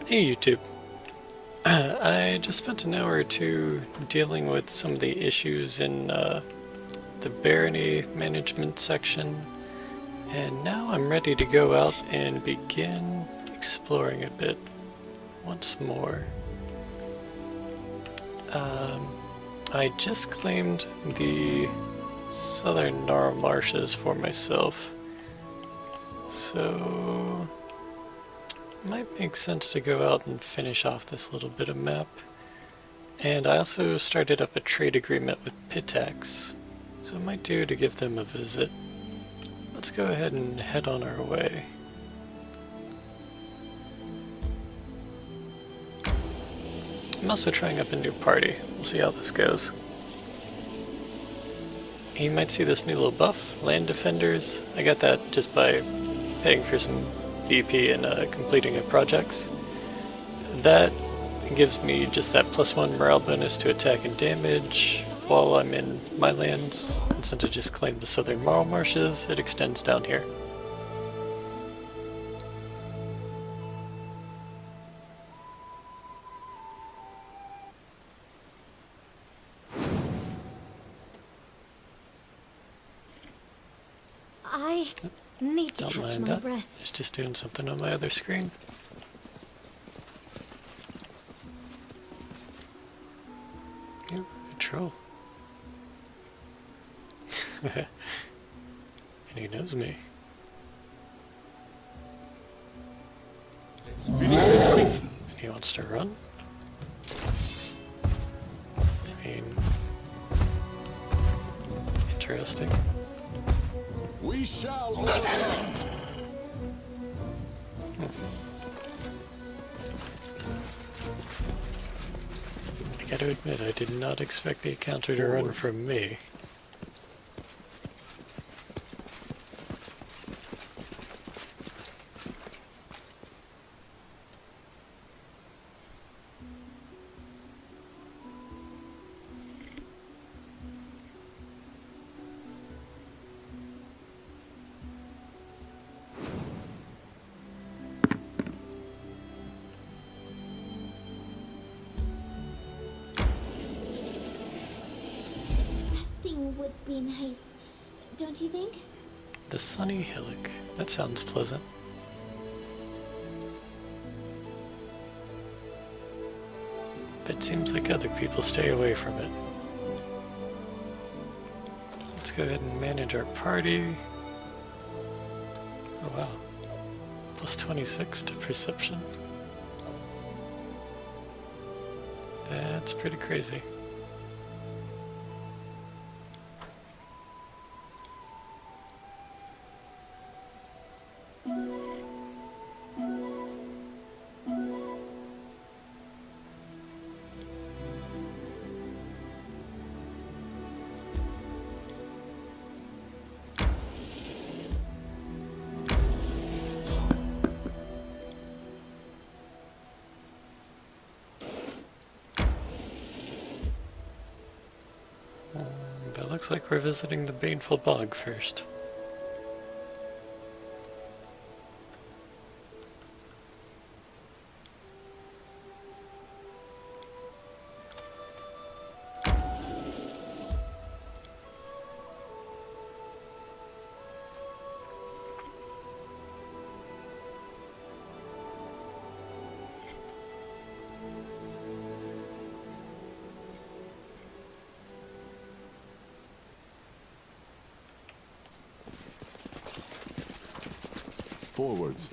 Hey YouTube. I just spent an hour or two dealing with some of the issues in the barony management section, and now I'm ready to go out and begin exploring a bit once more. I just claimed the southern Gnarl Marshes for myself, so might make sense to go out and finish off this little bit of map. And I also started up a trade agreement with Pitax, so it might do to give them a visit. Let's go ahead and head on our way. I'm also trying up a new party. We'll see how this goes. You might see this new little buff, Land Defenders. I got that just by paying for some BP and completing a projects. That gives me just that +1 morale bonus to attack and damage while I'm in my lands. And since I just claimed the southern Gnarl Marshes, it extends down here. I need to Don't catch mind my that. breath. It's just doing something on my other screen. Ooh, a troll. And he knows me. And he wants to run? I mean, interesting. We shall overcome. I gotta admit, I did not expect the encounter to run from me. Resting would be nice, don't you think? The sunny hillock. That sounds pleasant. But it seems like other people stay away from it. Let's go ahead and manage our party. Oh wow. +26 to perception. That's pretty crazy. But looks like we're visiting the Baneful Bog first. Forwards.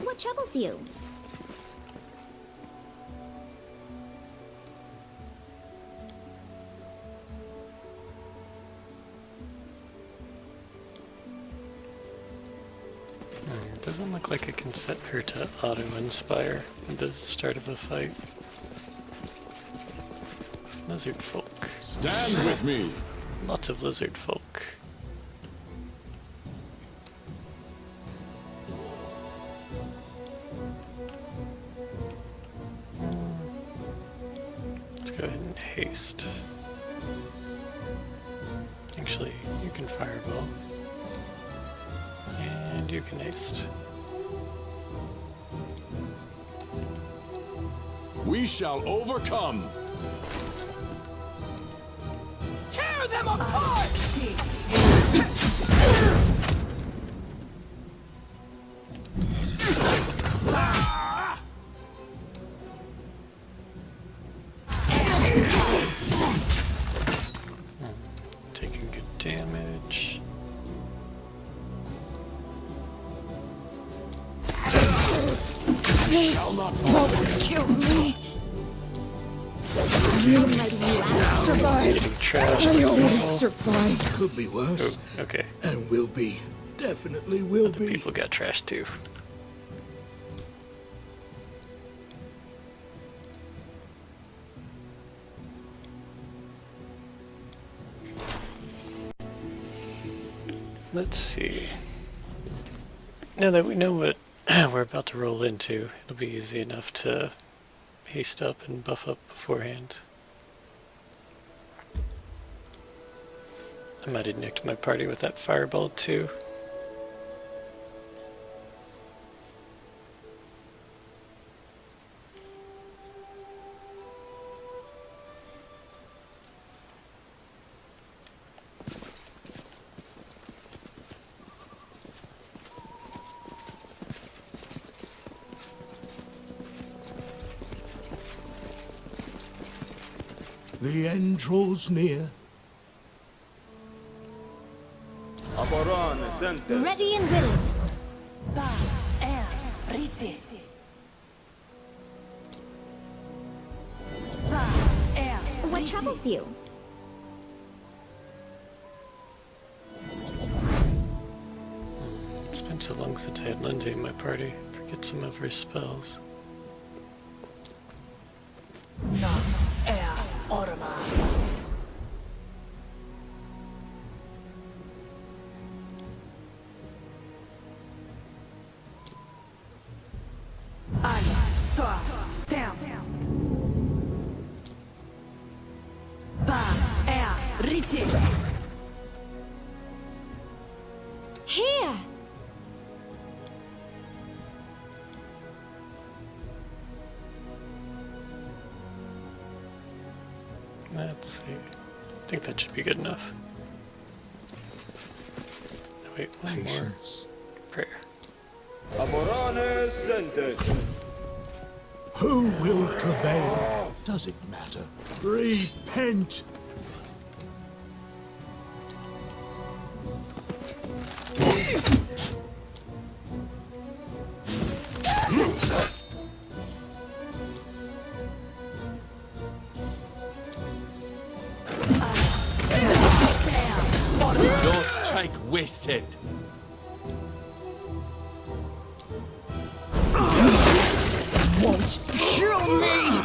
What troubles you? Doesn't look like I can set her to auto-inspire at the start of a fight. Lizard folk. Stand with me. Lots of lizard folk. Let's go ahead and haste. Actually, you can fireball. And you can haste. We shall overcome. Tear them apart! Taking good damage. Kill me! You mighty last survive. Getting trashed. I always survive. Could be worse. Oh, okay. And will be. Definitely will Other be. people got trashed too. Let's see. Now that we know what we're about to roll into, it'll be easy enough to haste up and buff up beforehand. I might have nicked my party with that fireball too. The end draws near. Ready and willing. What troubles you? It's been so long since I had Lindsay in my party. Forget some of her spells. Here. Let's see. I think that should be good enough. Oh, wait, one more. Patience. Prayer. Who will prevail? Does it matter? Repent! Your strike wasted. Won't kill me!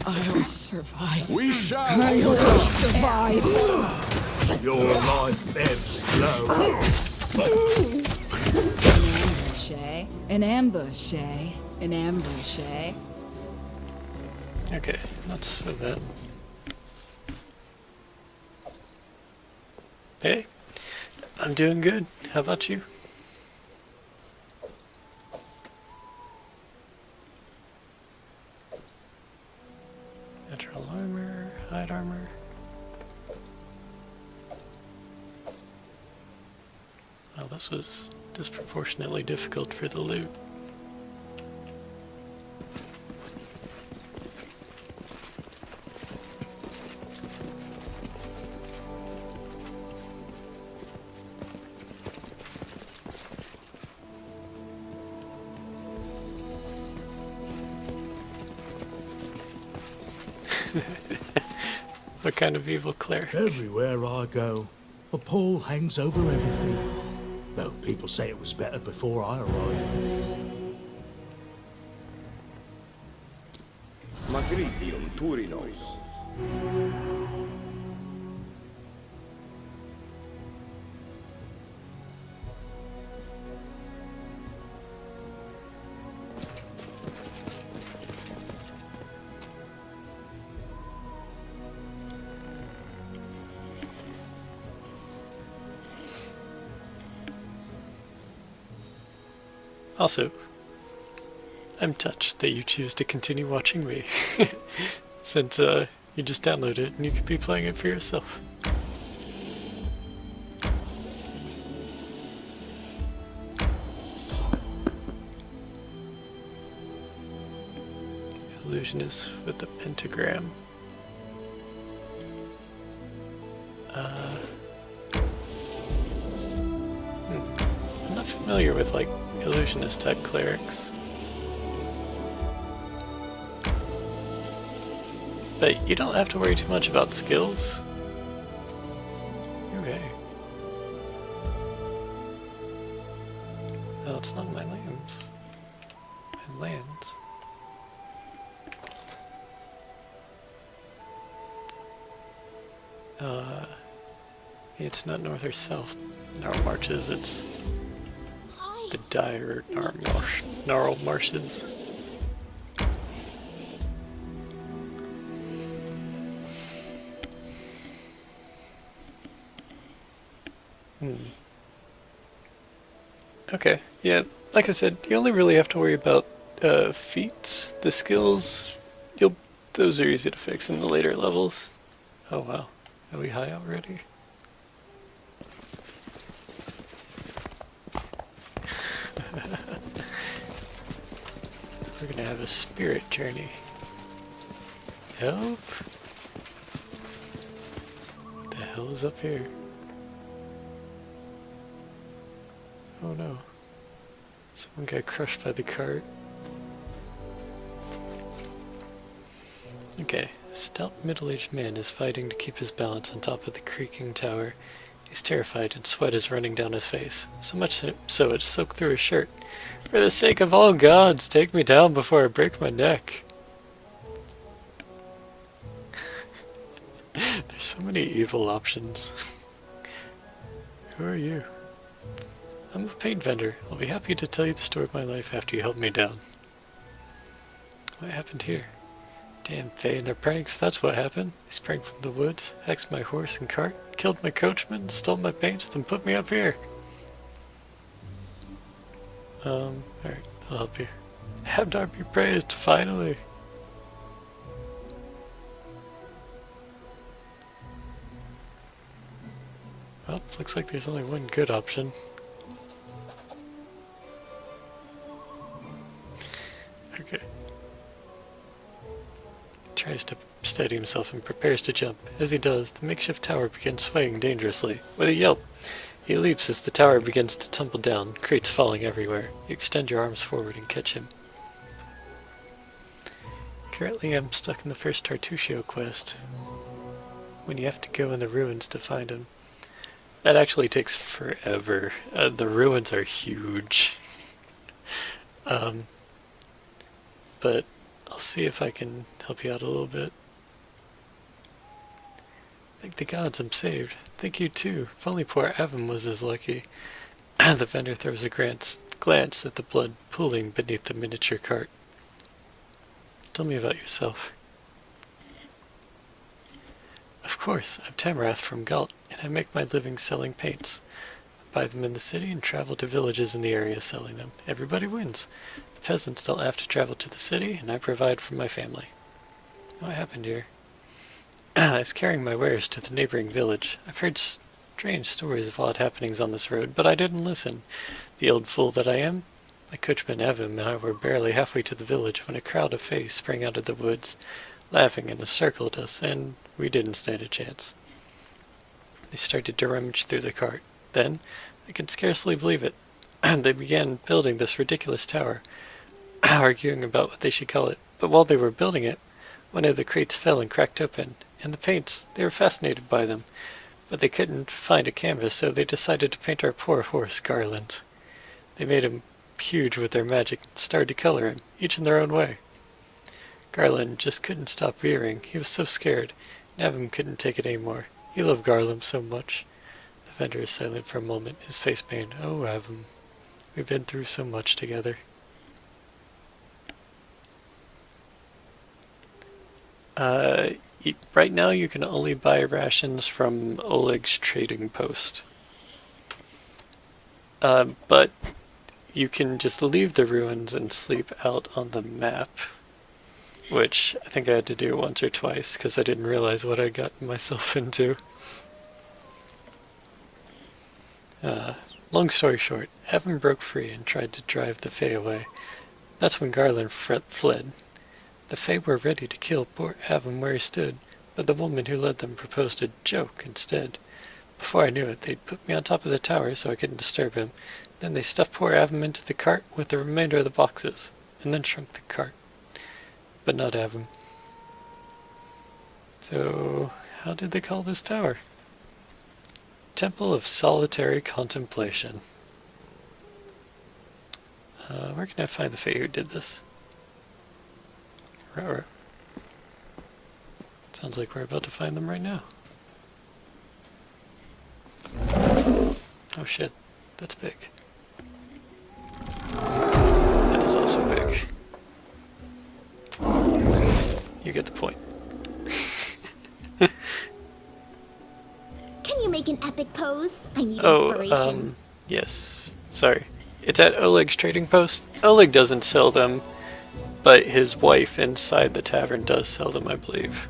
I'll survive. We shall I will overcome. survive. Your life ebbs low. Ambush, eh? An ambush, eh? An ambush, eh? Okay, not so bad. Hey, I'm doing good. How about you? Natural armor, hide armor. Well, this was disproportionately difficult for the loot. What kind of evil cleric? Everywhere I go, a pall hangs over everything. Though people say it was better before I arrived. Magritium Turinos. Also, I'm touched that you choose to continue watching me, since you just download it and you could be playing it for yourself. Illusionist with the pentagram. I'm not familiar with like illusionist type clerics. But you don't have to worry too much about skills. Okay. No, it's not my lands. My lands. It's not north or south. Gnarl Marshes, it's the dire Gnarl Marshes. Okay, yeah, like I said, you only really have to worry about feats. The skills, those are easy to fix in the later levels. Oh wow, are we high already? We're gonna have a spirit journey. Help! What the hell is up here? Oh no. Someone got crushed by the cart. Okay, a stout middle-aged man is fighting to keep his balance on top of the creaking tower. He's terrified and sweat is running down his face, so much so it's soaked through his shirt. For the sake of all gods, take me down before I break my neck. There's so many evil options. Who are you? I'm a paint vendor. I'll be happy to tell you the story of my life after you help me down. What happened here? Damn Fae and their pranks, that's what happened. They sprang from the woods, hexed my horse and cart, killed my coachman, stole my paints, then put me up here. Alright, I'll help you. Abdar be praised, finally! Well, looks like there's only one good option. Okay. Tries to steady himself and prepares to jump. As he does, the makeshift tower begins swaying dangerously. With a yelp, he leaps as the tower begins to tumble down, crates falling everywhere. You extend your arms forward and catch him. Currently, I'm stuck in the first Tartusio quest, when you have to go in the ruins to find him. That actually takes forever. The ruins are huge. But I'll see if I can help you out a little bit. Thank the gods I'm saved. Thank you too. If only poor Avon was as lucky. The vendor throws a glance at the blood pooling beneath the miniature cart. Tell me about yourself. Of course, I'm Tamarath from Galt, and I make my living selling paints. I buy them in the city and travel to villages in the area selling them. Everybody wins. The peasants don't have to travel to the city, and I provide for my family. What happened here? I was carrying my wares to the neighboring village. I've heard strange stories of odd happenings on this road, but I didn't listen. The old fool that I am. My coachman Evan and I were barely halfway to the village when a crowd of Fae sprang out of the woods, laughing and encircled us, and we didn't stand a chance. They started to rummage through the cart. Then, I could scarcely believe it, they began building this ridiculous tower, arguing about what they should call it. But while they were building it, one of the crates fell and cracked open, and the paints, they were fascinated by them. But they couldn't find a canvas, so they decided to paint our poor horse Garland. They made him huge with their magic and started to color him, each in their own way. Garland just couldn't stop veering. He was so scared. Navim couldn't take it anymore. He loved Garland so much. The vendor is silent for a moment, his face pained. Oh, Avim, we've been through so much together. Right now you can only buy rations from Oleg's trading post. But you can just leave the ruins and sleep out on the map, which I think I had to do once or twice because I didn't realize what I got myself into. Long story short, Evan broke free and tried to drive the Fae away. That's when Garland fled. The Fae were ready to kill poor Evan where he stood, but the woman who led them proposed a joke instead. Before I knew it, they'd put me on top of the tower so I couldn't disturb him. Then they stuffed poor Avum into the cart with the remainder of the boxes, and then shrunk the cart. But not Avum. So, how did they call this tower? Temple of Solitary Contemplation. Where can I find the Fae who did this? Ruh-roh. Sounds like we're about to find them right now. Oh shit, that's big. That is also big. You get the point. Can you make an epic pose? I need inspiration. Yes. Sorry. It's at Oleg's trading post. Oleg doesn't sell them, but his wife inside the tavern does sell them, I believe.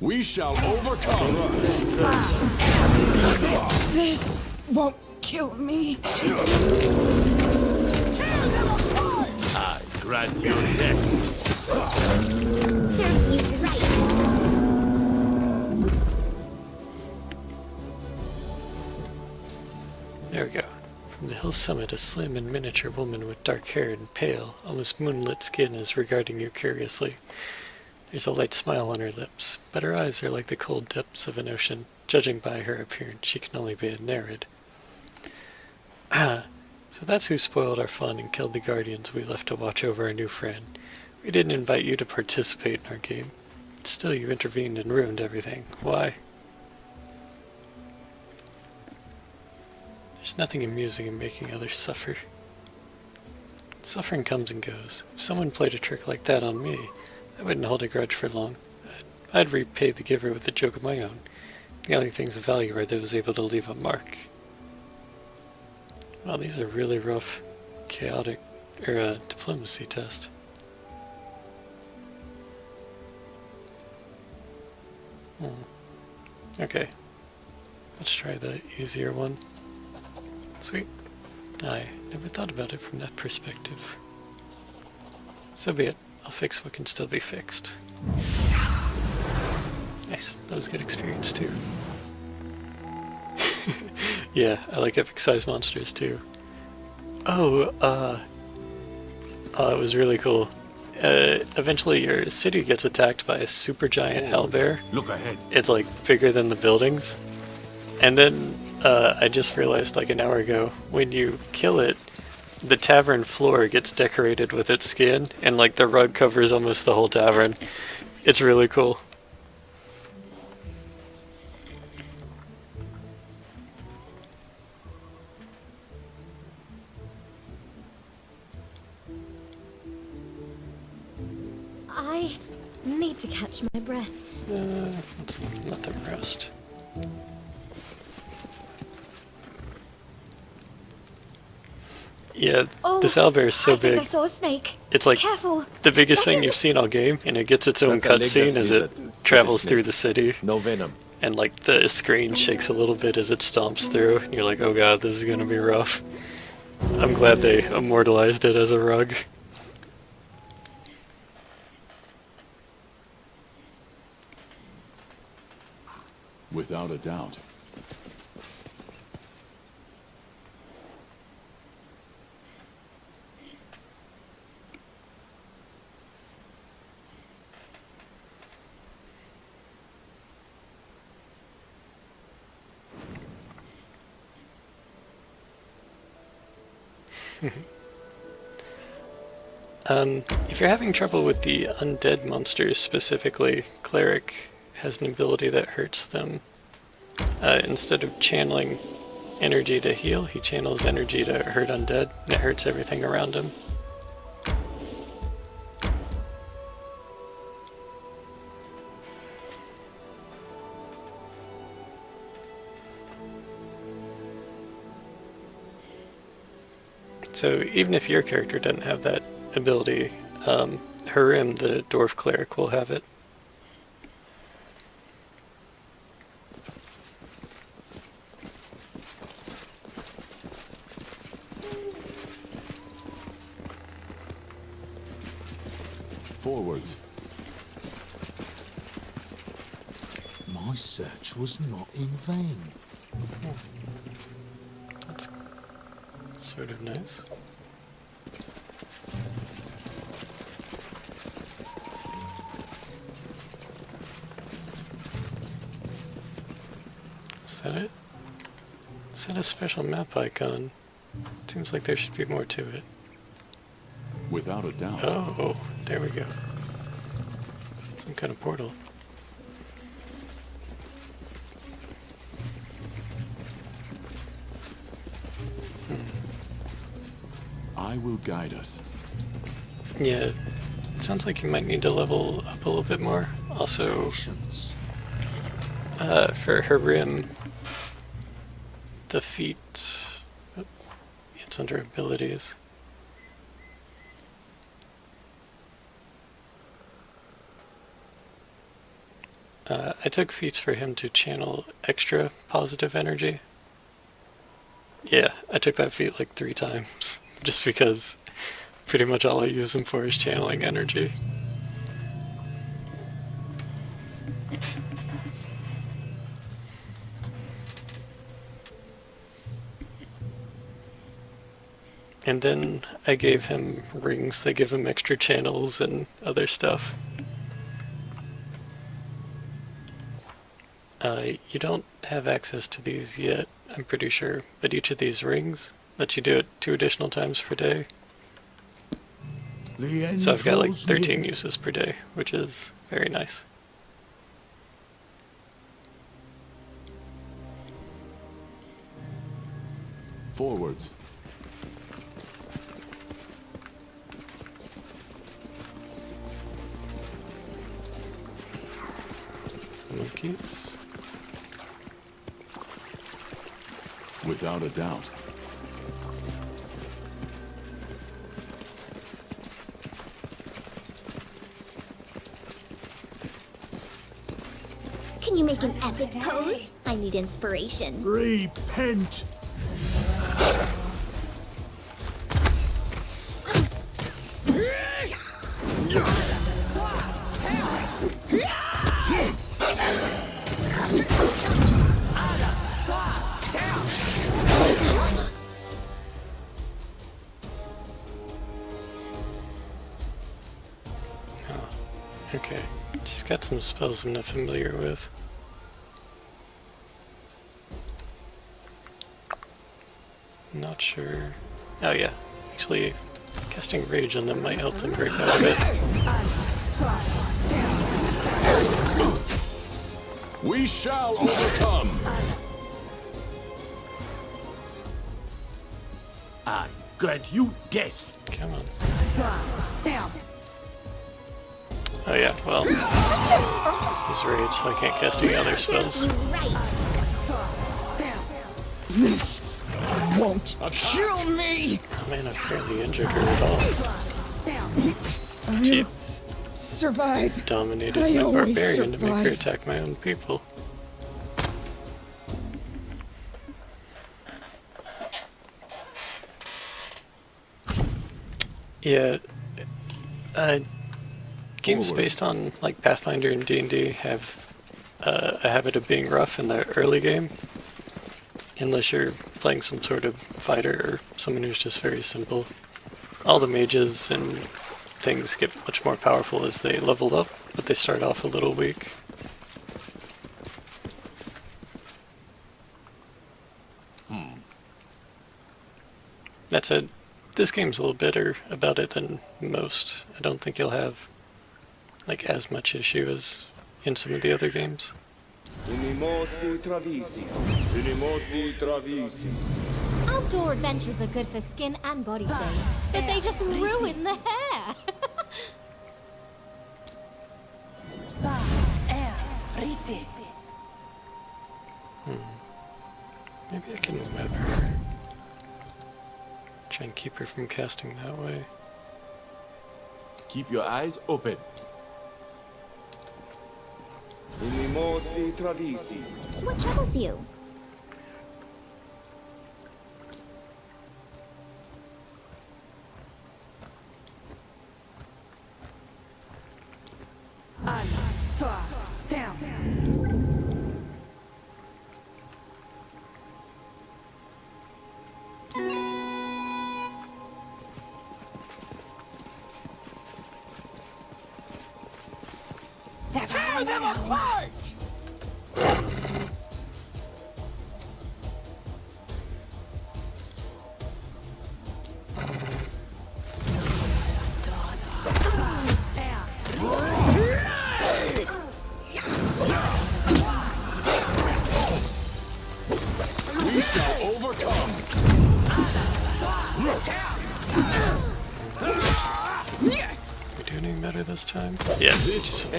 We shall overcome. This won't kill me. I grant you death. Serves you right. There we go. From the hill's summit, a slim and miniature woman with dark hair and pale, almost moonlit skin is regarding you curiously. There's a light smile on her lips, but her eyes are like the cold depths of an ocean. Judging by her appearance, she can only be a Nereid. So that's who spoiled our fun and killed the guardians we left to watch over our new friend. We didn't invite you to participate in our game, but still you intervened and ruined everything. Why? There's nothing amusing in making others suffer. Suffering comes and goes. If someone played a trick like that on me, I wouldn't hold a grudge for long. I'd repay the giver with a joke of my own. The only things of value are those able to leave a mark. Wow, these are really rough, chaotic, diplomacy test. Okay, let's try the easier one. Sweet. I never thought about it from that perspective. So be it. I'll fix what can still be fixed. Nice, that was good experience too. Yeah, I like epic size monsters too. Oh, it was really cool. Eventually your city gets attacked by a super giant hellbear. Look ahead. It's like bigger than the buildings. And then I just realized like an hour ago, when you kill it, the tavern floor gets decorated with its skin, and like the rug covers almost the whole tavern. It's really cool. I need to catch my breath. Let's let them rest. Yeah, this owlbear is so I think big. I saw a snake. It's like Careful. the biggest thing you've seen all game, and it gets its own cutscene as it travels through the city. No venom. And like the screen shakes a little bit as it stomps through, and you're like, oh god, this is gonna be rough. I'm glad they immortalized it as a rug. Without a doubt. If you're having trouble with the undead monsters, specifically Cleric, has an ability that hurts them. Instead of channeling energy to heal, he channels energy to hurt undead, and it hurts everything around him. So even if your character doesn't have that ability, Harim, the dwarf cleric, will have it. Forwards. My search was not in vain. That's sort of nice. Is that it? Is that a special map icon? Seems like there should be more to it. Without a doubt. Oh, there we go. Some kind of portal. I will guide us. Yeah, it sounds like you might need to level up a little bit more. Also, Patience. for Harim, the feat, it's under abilities. I took feats for him to channel extra positive energy. Yeah, I took that feat like 3 times, just because pretty much all I use him for is channeling energy. And then I gave him rings that give him extra channels and other stuff. You don't have access to these yet, I'm pretty sure, but each of these rings lets you do it 2 additional times per day. The end So I've got like draws 13 near. uses per day, which is very nice. Forwards. Monkeys. Without a doubt. Can you make an epic pose? I need inspiration. Repent! Okay, just got some spells I'm not familiar with. Not sure. Oh yeah, actually, casting Rage on them might help them break out of it. We shall overcome. I grant you death. Come on. Oh yeah, well, he's Rage, so I can't cast any other spells. Serves you right. Won't kill me! Oh man, I've barely injured her at all. She Survive. dominated I my always barbarian to make her survive. attack my own people. Yeah, games Forward. based on like Pathfinder and D&D have a habit of being rough in the early game, unless you're playing some sort of fighter or someone who's just very simple. All the mages and things get much more powerful as they level up, but they start off a little weak. That said, this game's a little better about it than most. I don't think you'll have like as much issue as in some of the other games. Unimosi travisi. Unimosi travisi. Outdoor adventures are good for skin and body shape, but they just ruin the hair. Maybe I can web her. Try and keep her from casting that way. Keep your eyes open. Unimosi travisi. What troubles you? Tear them apart! We shall overcome. We doing any better this time? Yeah, just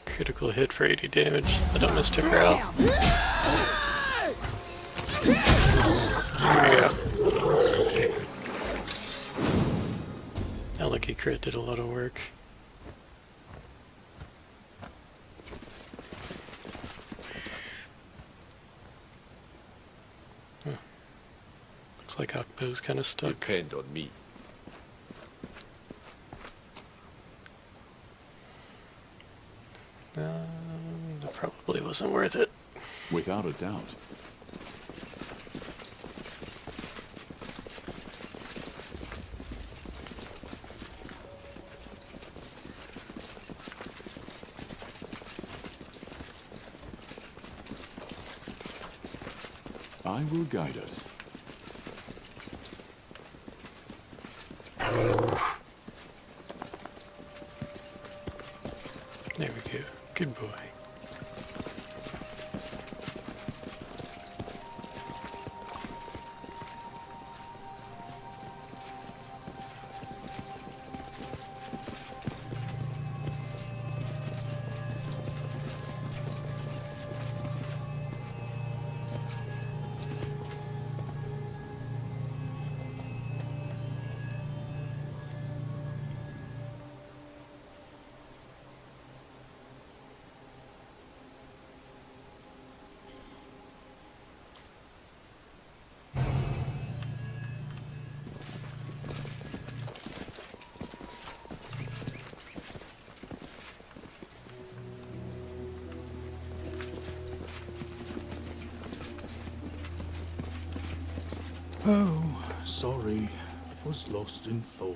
critical hit for 80 damage. That almost took her out. There we go. That lucky crit did a lot of work. Huh. Looks like Akbo's kind of stuck. Depend on me. That probably wasn't worth it. Without a doubt. I will guide us. There we go. Good boy. Oh, sorry. Was lost in thought.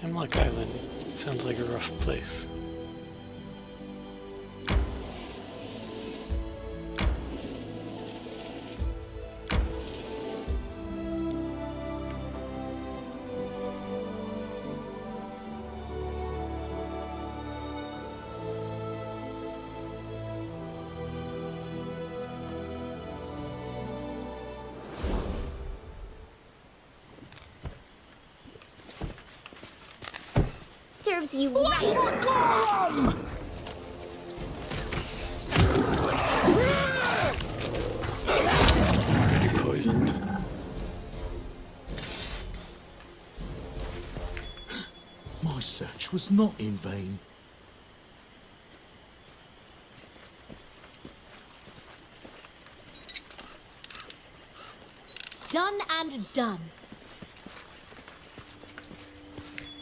Hemlock Island sounds like a rough place. Serves you right. Already poisoned. My search was not in vain. Done and done.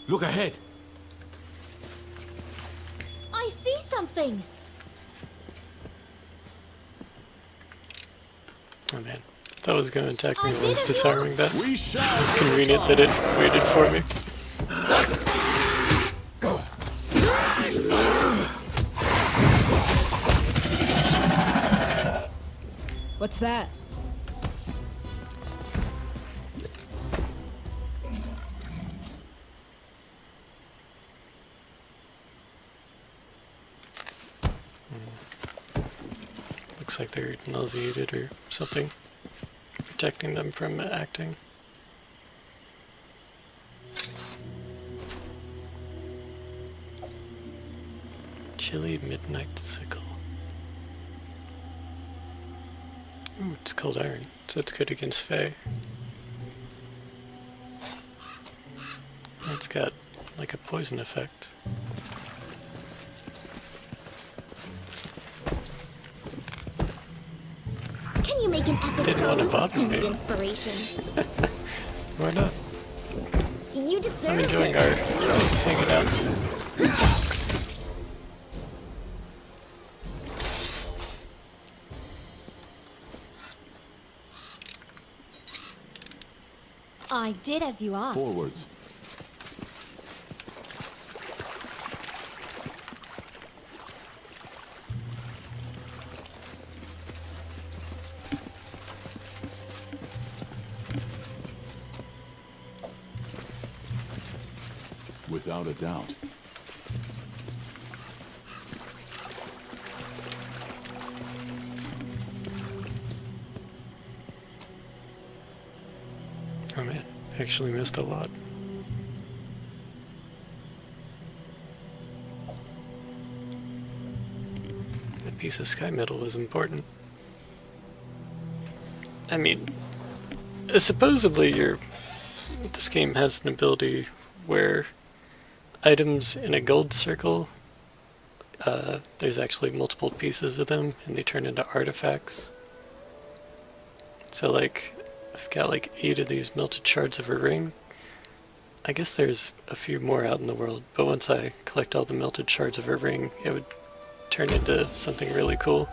Look ahead. something! Oh man, that was going to attack me I while I was did it, disarming that. We shall It's convenient that it waited for me. What's that? Looks like they're nauseated or something, protecting them from acting. Chilly midnight sickle. Ooh, it's cold iron, so it's good against Fae. It's got like a poison effect. Can you make an epic Didn't want to pose? bother I me. need inspiration. Why not? You deserve I'm enjoying it. our hanging out. I did as you asked. forwards. Without a doubt. Oh man, I actually missed a lot. The piece of sky metal was important. I mean, supposedly this game has an ability where items in a gold circle, there's actually multiple pieces of them and they turn into artifacts. So like, I've got like 8 of these melted shards of a ring. I guess there's a few more out in the world, but once I collect all the melted shards of a ring, it would turn into something really cool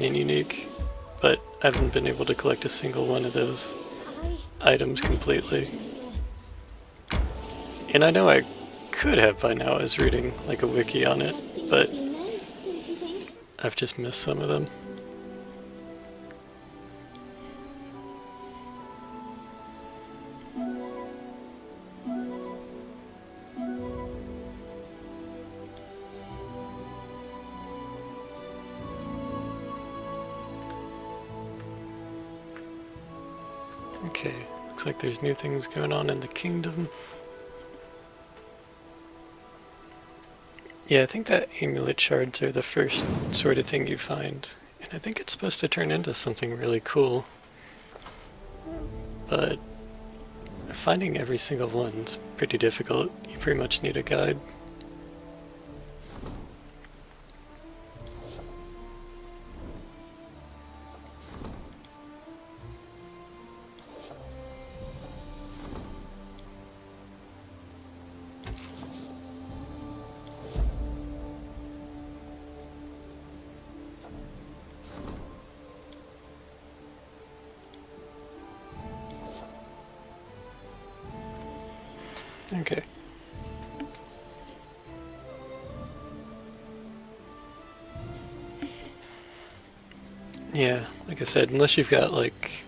and unique. But I haven't been able to collect a single one of those items completely. And I know I could have by now as reading like a wiki on it, but Be nice, don't you think? I've just missed some of them. Okay, looks like there's new things going on in the kingdom. Yeah, I think that amulet shards are the first sort of thing you find, and I think it's supposed to turn into something really cool. But finding every single one's pretty difficult. You pretty much need a guide. Okay. Yeah, like I said, unless you've got like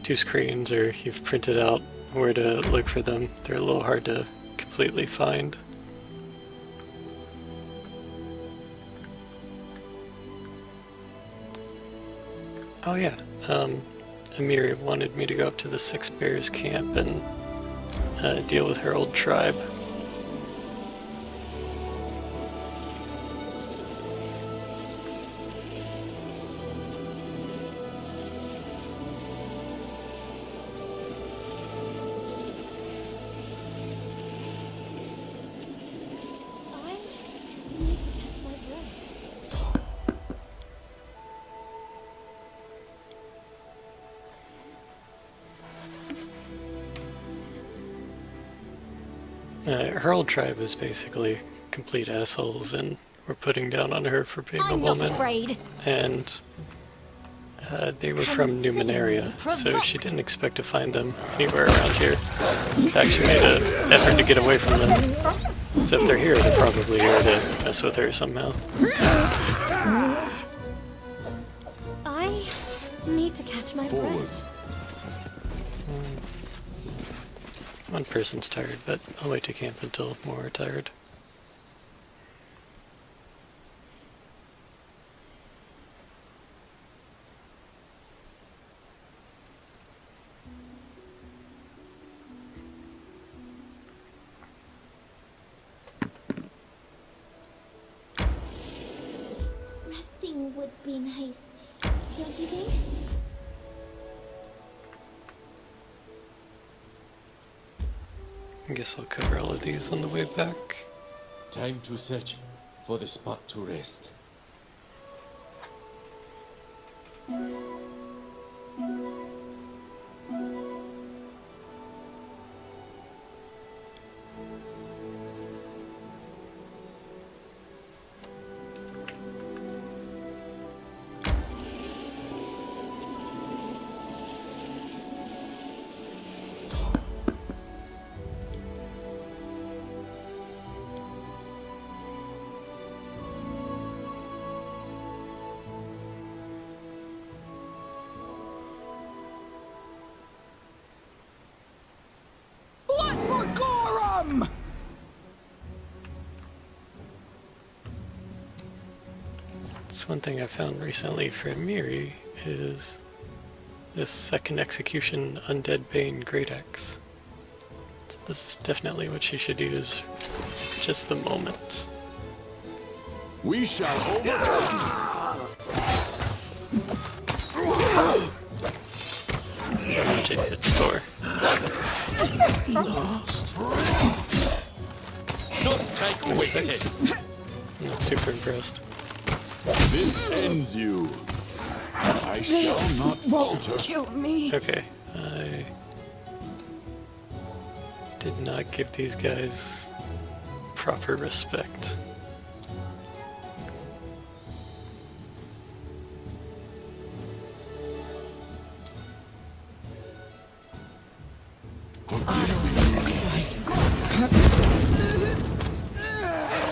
2 screens or you've printed out where to look for them, they're a little hard to completely find. Oh yeah, Amiri wanted me to go up to the Six Bears camp and deal with her old tribe. I need to catch my breath. Her old tribe is basically complete assholes, and were putting down on her for being a I'm not woman. afraid. And they were from Numenaria, so she didn't expect to find them anywhere around here. In fact, she made an effort to get away from them. So if they're here, they're probably here to mess with her somehow. I need to catch my breath. Forwards. One person's tired, but I'll wait to camp until more are tired. Resting would be nice, don't you think? I guess I'll cover all of these on the way back. Time to search for the spot to rest. Blood for Gorham! That's one thing I found recently for Amiri is this second execution Undead Bane Great Axe. So this is definitely what she should use just the moment. We shall overcome. So much it hits for. Six. I'm not super impressed. This ends you. I shall not falter. Kill me. Okay, I did not give these guys proper respect.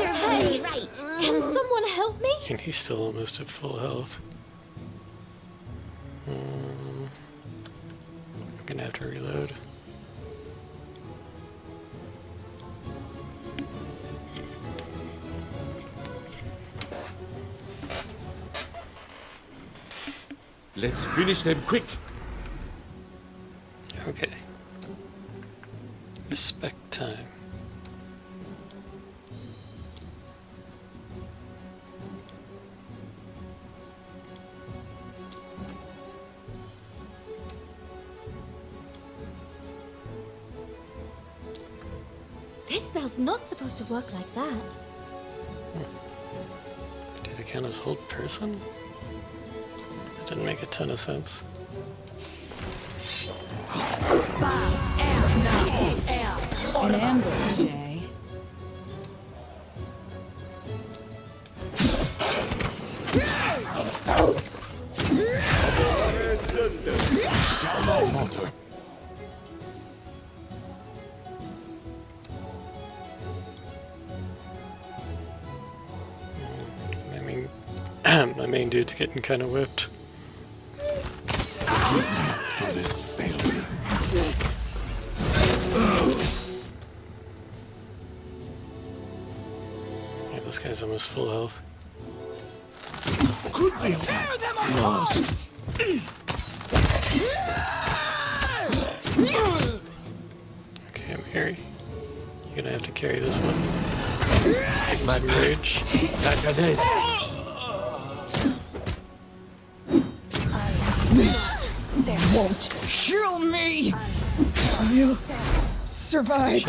Serves me right. Can someone help me? And he's still almost at full health. I'm gonna have to reload. Let's finish them quick. Okay. Respect time. This spell's not supposed to work like that. Do they count as hold person? That didn't make a ton of sense. An ambush, Shay. Shall not falter. I mean, my main dude's getting kind of whipped. Forgive me for this failure. Yeah, this guy's almost full health. Goodly attack. Lost. Okay, Amiri, you're gonna have to carry this one. Give him some rage. They won't kill me! I'll survive.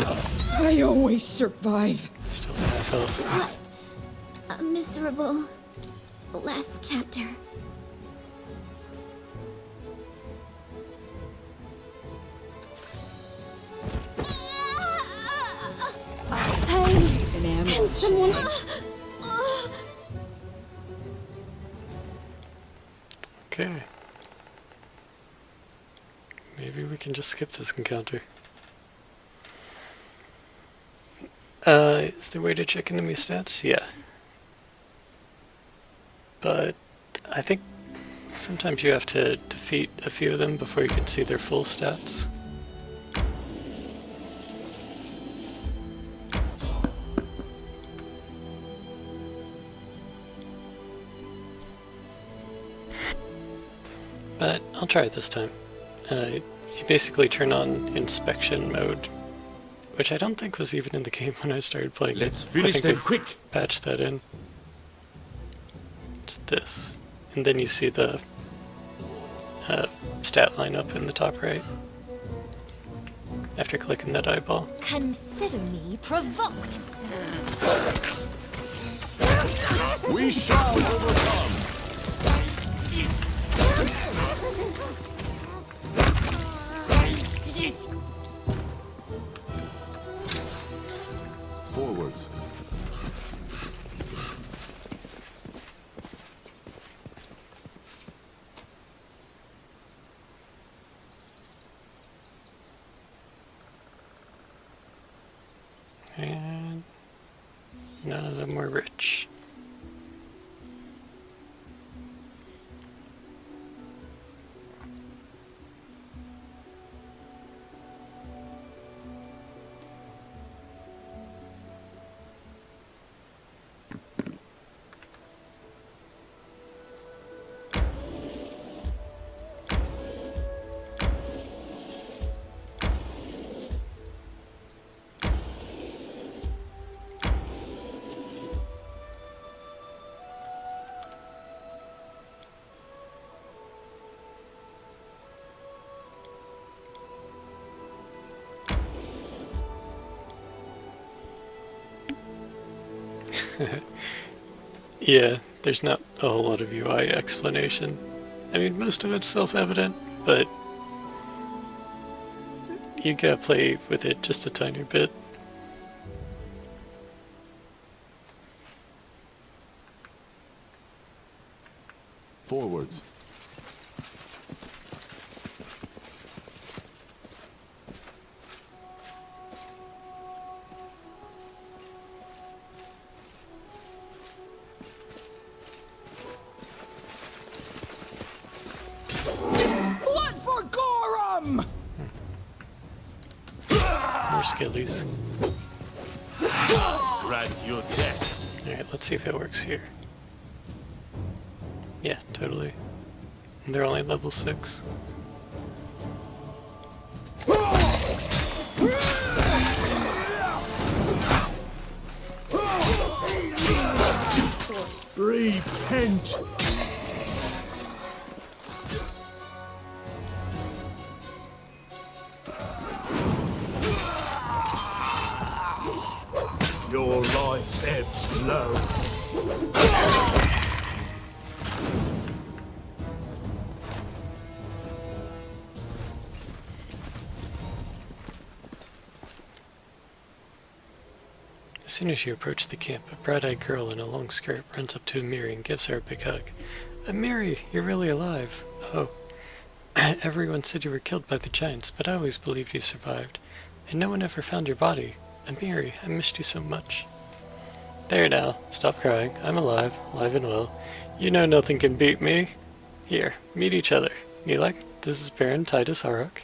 I always survive. Still at half health. A miserable last chapter. Hey, An can ambush. someone Okay. Maybe we can just skip this encounter. Is there a way to check enemy stats? Yeah. But I think sometimes you have to defeat a few of them before you can see their full stats. But I'll try it this time. You basically turn on inspection mode, which I don't think was even in the game when I started playing. Let's I finish think them they've quick. patched that in. It's this. And then you see the stat line up in the top right after clicking that eyeball. Consider me provoked. We shall overcome. Forwards. And none of them were rich. Yeah, there's not a whole lot of UI explanation. I mean, most of it's self-evident, but you gotta play with it just a tiny bit. Forwards. Blood for Gorum! More skillies. Grant your death. Alright, let's see if it works here. Yeah, totally. And they're only level 6. Repent! Your life ebbs low. As soon as you approach the camp, a bright-eyed girl in a long skirt runs up to Amiri and gives her a big hug. Amiri, you're really alive. Oh, everyone said you were killed by the giants, but I always believed you survived. And no one ever found your body. Amiri, I missed you so much. There now, stop crying. I'm alive and well. You know nothing can beat me. Here, meet each other. Nilak, this is Baron Titus Arok.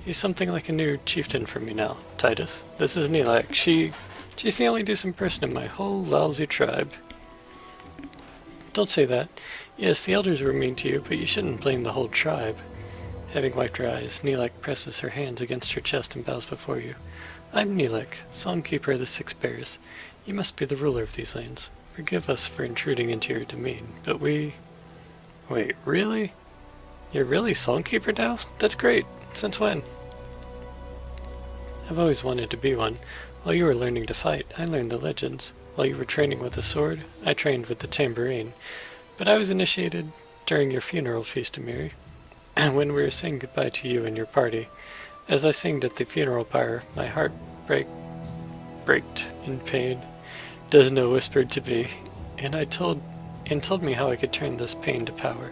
He's something like a new chieftain for me now. Titus, this is Nilak. She's the only decent person in my whole lousy tribe. Don't say that. Yes, the elders were mean to you, but you shouldn't blame the whole tribe. Having wiped her eyes, Nilak presses her hands against her chest and bows before you. I'm Nilak, Psalmkeeper of the Six Bears. You must be the ruler of these lands. Forgive us for intruding into your domain, but we... Wait, really? You're really Psalmkeeper now? That's great. Since when? I've always wanted to be one. While you were learning to fight, I learned the legends. While you were training with the sword, I trained with the tambourine. But I was initiated during your funeral feast, Amiri. When we were saying goodbye to you and your party, as I singed at the funeral pyre, my heart braked in pain. Desna whispered to me, and I told and told me how I could turn this pain to power.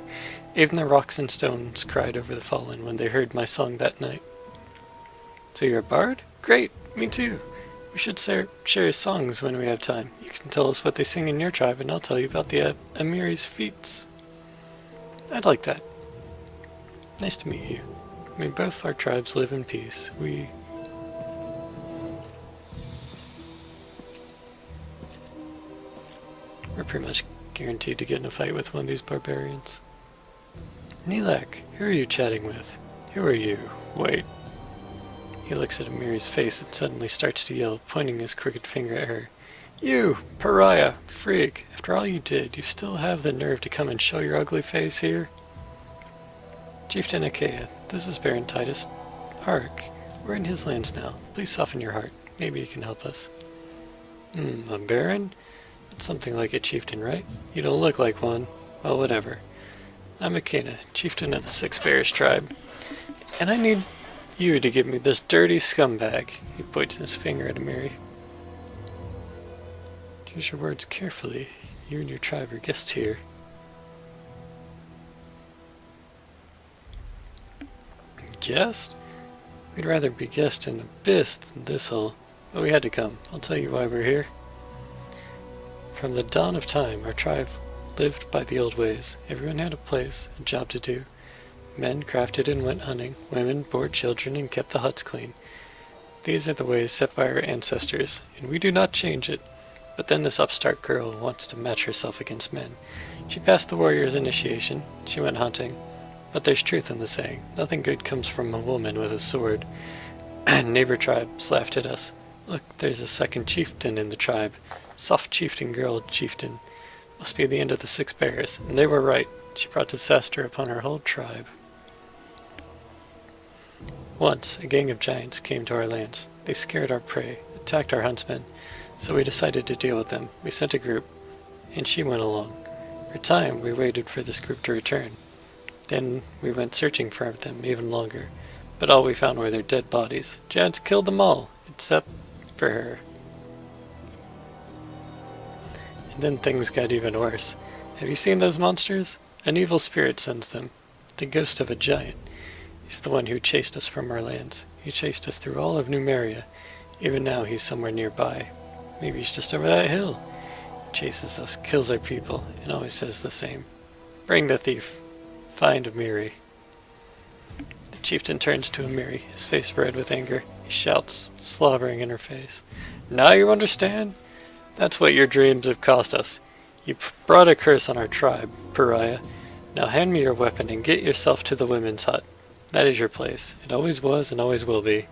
Even the rocks and stones cried over the fallen when they heard my song that night. So you're a bard? Great, me too. We should share songs when we have time. You can tell us what they sing in your tribe, and I'll tell you about the Amiri's feats. I'd like that. Nice to meet you. May both our tribes live in peace. We're pretty much guaranteed to get in a fight with one of these barbarians. Nilak, who are you chatting with? Who are you? Wait. He looks at Amiri's face and suddenly starts to yell, pointing his crooked finger at her. You, pariah, freak, after all you did, you still have the nerve to come and show your ugly face here? Chieftain Achaea, this is Baron Titus. Hark, we're in his lands now. Please soften your heart. Maybe he can help us. A baron? That's something like a chieftain, right? You don't look like one. Well, whatever. I'm Achaea, chieftain of the Six Bears tribe, and I need you to give me this dirty scumbag. He points his finger at Amiri. Choose your words carefully. You and your tribe are guests here. Guest? We'd rather be guests in Abyss than this hole, but we had to come. I'll tell you why we're here. From the dawn of time, our tribe lived by the old ways. Everyone had a place, a job to do. Men crafted and went hunting. Women bore children and kept the huts clean. These are the ways set by our ancestors, and we do not change it. But then this upstart girl wants to match herself against men. She passed the warrior's initiation. She went hunting. But there's truth in the saying. Nothing good comes from a woman with a sword. Neighbor tribes laughed at us. Look, there's a second chieftain in the tribe. Soft chieftain girl chieftain. Must be the end of the Six Bears. And they were right. She brought disaster upon her whole tribe. Once, a gang of giants came to our lands. They scared our prey, attacked our huntsmen. So we decided to deal with them. We sent a group, and she went along. For a time, we waited for this group to return. Then we went searching for them even longer, but all we found were their dead bodies. Giants killed them all, except for her. And then things got even worse. Have you seen those monsters? An evil spirit sends them. The ghost of a giant. He's the one who chased us from our lands. He chased us through all of Numeria. Even now he's somewhere nearby. Maybe he's just over that hill. He chases us, kills our people, and always says the same. Bring the thief. Find Amiri. The chieftain turns to Amiri, his face red with anger. He shouts, slobbering in her face. Now you understand? That's what your dreams have cost us. You brought a curse on our tribe, pariah. Now hand me your weapon and get yourself to the women's hut. That is your place. It always was and always will be.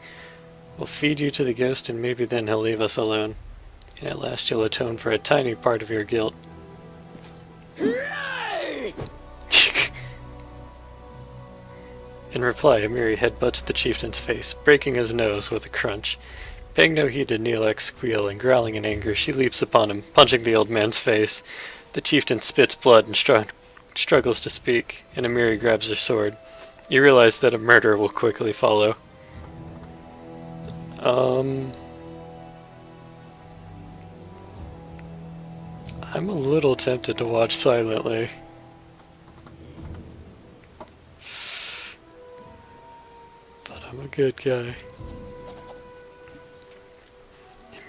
We'll feed you to the ghost and maybe then he'll leave us alone. And at last you'll atone for a tiny part of your guilt. In reply, Amiri headbutts the chieftain's face, breaking his nose with a crunch. Paying no heed to Neelak's squeal and growling in anger, she leaps upon him, punching the old man's face. The chieftain spits blood and struggles to speak, and Amiri grabs her sword. You realize that a murder will quickly follow. I'm a little tempted to watch silently. I'm a good guy.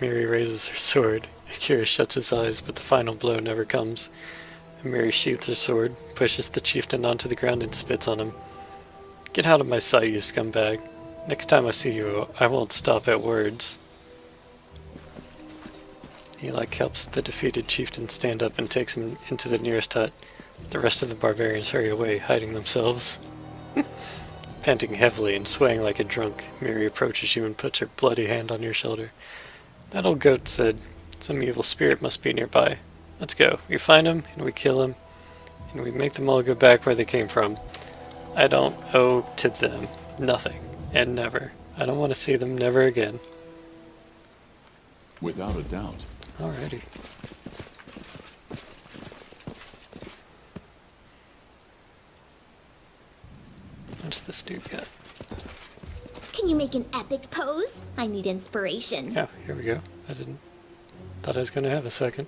Amiri raises her sword. Akira shuts his eyes, but the final blow never comes. Amiri sheathes her sword, pushes the chieftain onto the ground and spits on him. Get out of my sight, you scumbag. Next time I see you, I won't stop at words. Nilak helps the defeated chieftain stand up and takes him into the nearest hut. The rest of the barbarians hurry away, hiding themselves. Panting heavily and swaying like a drunk, Miri approaches you and puts her bloody hand on your shoulder. That old goat said, some evil spirit must be nearby. Let's go. We find him, and we kill him, and we make them all go back where they came from. I don't owe to them nothing, and never. I don't want to see them never again. Without a doubt. Alrighty. What's this dude got? Can you make an epic pose? I need inspiration. Yeah, here we go. Thought I was gonna have a second.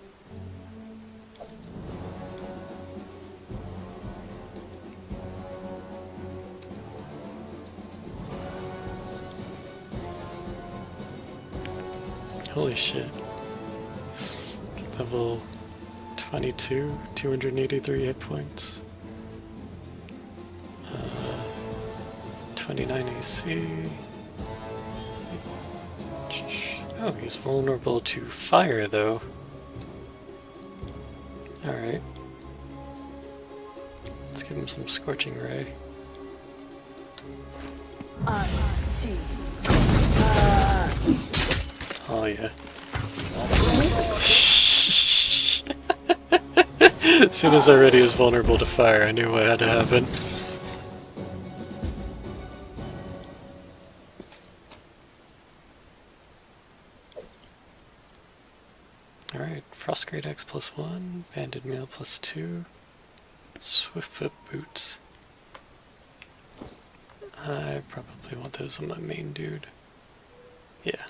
Holy shit. It's level 22, 283 hit points. 29 AC. Oh, he's vulnerable to fire though. Alright. Let's give him some Scorching Ray. Oh yeah. As soon as already was vulnerable to fire, I knew what had to happen. Alright, Frost Great Axe +1, Banded Mail +2, Swiftfoot Boots. I probably want those on my main dude. Yeah.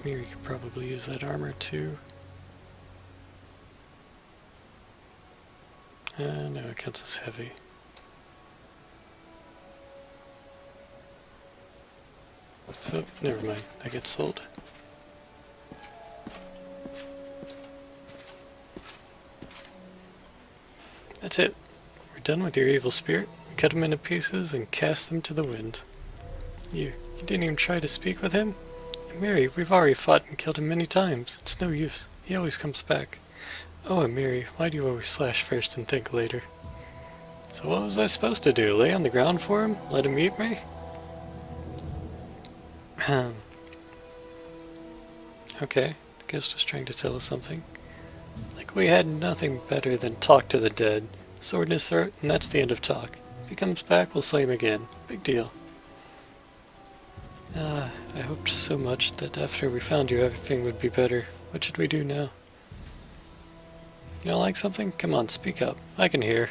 Amiri could probably use that armor too. No, it counts as heavy. So, never mind, that gets sold. That's it. We're done with your evil spirit. We cut him into pieces and cast them to the wind. You didn't even try to speak with him? Amiri, we've already fought and killed him many times. It's no use. He always comes back. Oh, Amiri, why do you always slash first and think later? So what was I supposed to do? Lay on the ground for him? Let him eat me? Okay, the ghost was trying to tell us something. Like we had nothing better than talk to the dead. Sword in his throat, and that's the end of talk. If he comes back, we'll slay him again. Big deal. I hoped so much that after we found you, everything would be better. What should we do now? You don't like something? Come on, speak up. I can hear.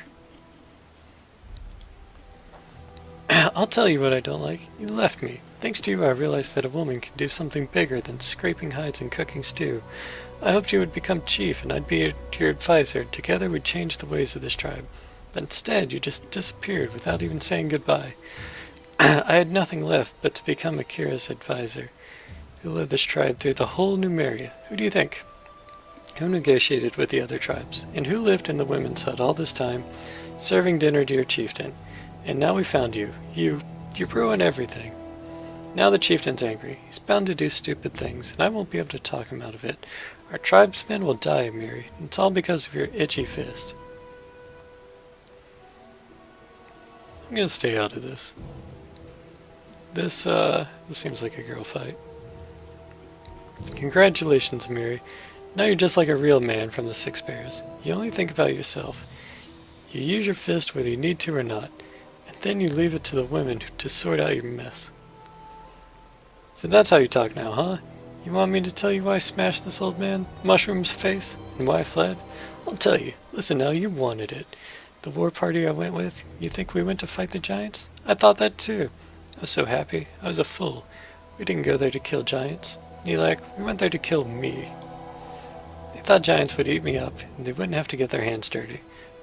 I'll tell you what I don't like. You left me. Thanks to you, I realized that a woman can do something bigger than scraping hides and cooking stew. I hoped you would become chief and I'd be your advisor. Together we'd change the ways of this tribe. But instead, you just disappeared without even saying goodbye. I had nothing left but to become Akira's advisor, who led this tribe through the whole Numeria. Who do you think? Who negotiated with the other tribes? And who lived in the women's hut all this time, serving dinner to your chieftain? And now we found you. You ruin everything. Now the chieftain's angry. He's bound to do stupid things, and I won't be able to talk him out of it. Our tribesmen will die, Amiri. It's all because of your itchy fist. I'm gonna stay out of this. This seems like a girl fight. Congratulations, Amiri. Now you're just like a real man from the Six Bears. You only think about yourself. You use your fist whether you need to or not, and then you leave it to the women to sort out your mess. So that's how you talk now, huh? You want me to tell you why I smashed this old man, Mushroom's face, and why I fled? I'll tell you. Listen now, you wanted it. The war party I went with, you think we went to fight the giants? I thought that too. I was so happy. I was a fool. We didn't go there to kill giants. Nilak, we went there to kill me. They thought giants would eat me up, and they wouldn't have to get their hands dirty.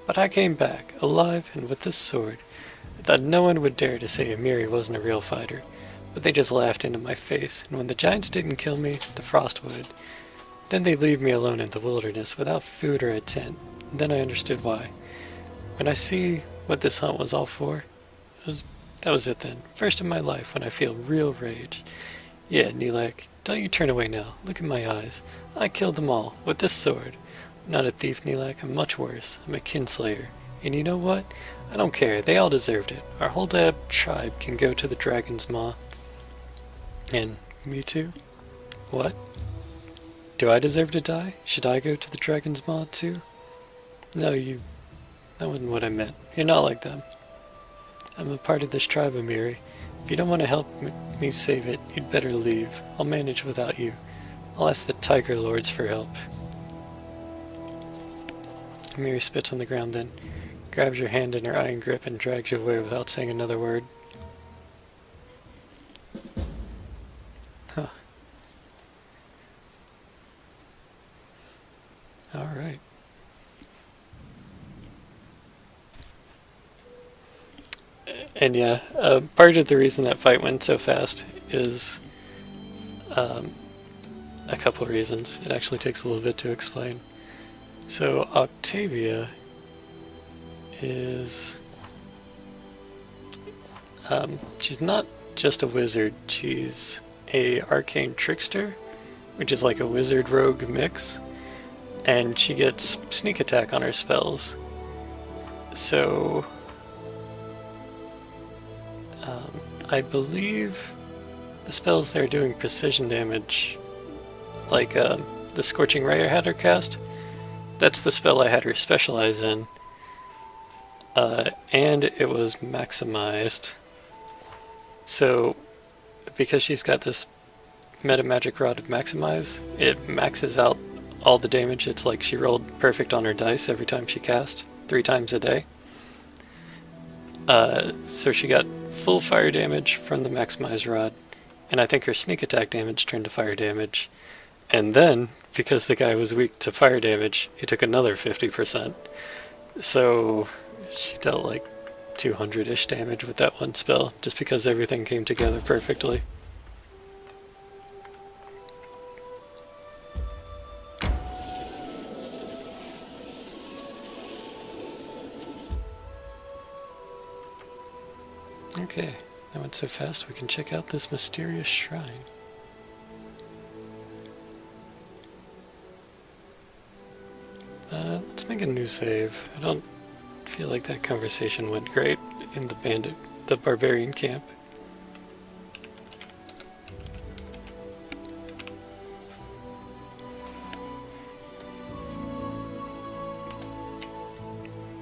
But I came back, alive and with this sword. I thought no one would dare to say Amiri wasn't a real fighter. But they just laughed into my face, and when the giants didn't kill me, the frost would. Then they'd leave me alone in the wilderness without food or a tent. And then I understood why. When I see what this hunt was all for, that was it then. First in my life when I feel real rage. Yeah, Nilak, don't you turn away now. Look in my eyes. I killed them all, with this sword. I'm not a thief, Nilak. I'm much worse. I'm a kinslayer. And you know what? I don't care. They all deserved it. Our whole tribe can go to the Dragon's Maw. And me too? What? Do I deserve to die? Should I go to the Dragon's Maw too? No, that wasn't what I meant. You're not like them. I'm a part of this tribe, Amiri. If you don't want to help me save it, you'd better leave. I'll manage without you. I'll ask the Tiger Lords for help. Amiri spits on the ground then. grabs your hand in her iron grip and drags you away without saying another word. Huh. Alright. And yeah, part of the reason that fight went so fast is a couple reasons. It actually takes a little bit to explain. So Octavia is... she's not just a wizard, she's a arcane trickster, which is like a wizard rogue mix, and she gets sneak attack on her spells. So I believe the spells they're doing precision damage, like the Scorching Ray I had her cast, that's the spell I had her specialize in, and it was maximized. So because she's got this meta magic rod of maximize, it maxes out all the damage. It's like she rolled perfect on her dice every time she cast, 3 times a day. So she got full fire damage from the maximize rod, and I think her sneak attack damage turned to fire damage. And then, because the guy was weak to fire damage, he took another 50%. So she dealt like 200-ish damage with that one spell, just because everything came together perfectly. Okay, that went so fast we can check out this mysterious shrine. Let's make a new save. I don't feel like that conversation went great in the barbarian camp.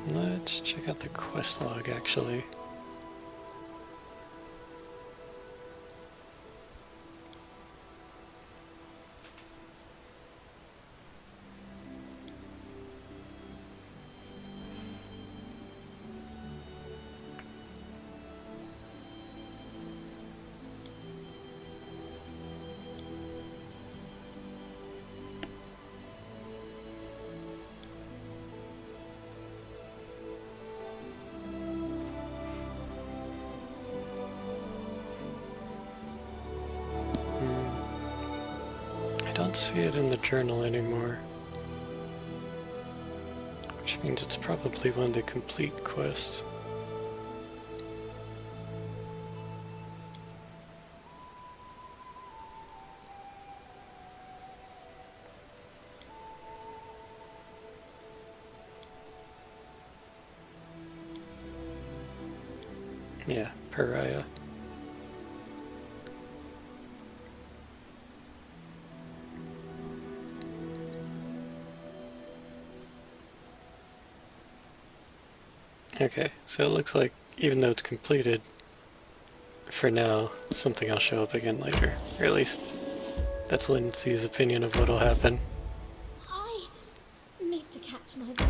Let's check out the quest log actually. I don't see it in the journal anymore, which means it's probably one of the complete quests. Yeah, pariah. Okay, so it looks like even though it's completed, for now, something will show up again later. Or at least, that's Lindsay's opinion of what'll happen. I need to catch my breath.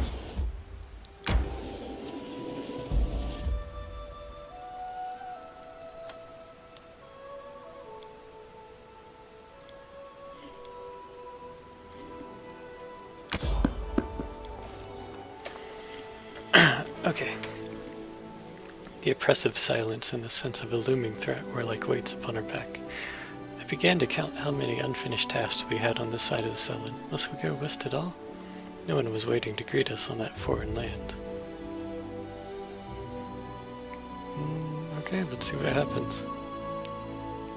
Okay. The oppressive silence and the sense of a looming threat were like weights upon our back. I began to count how many unfinished tasks we had on this side of the Selin. Must we go west at all? No one was waiting to greet us on that foreign land. Okay, let's see what happens.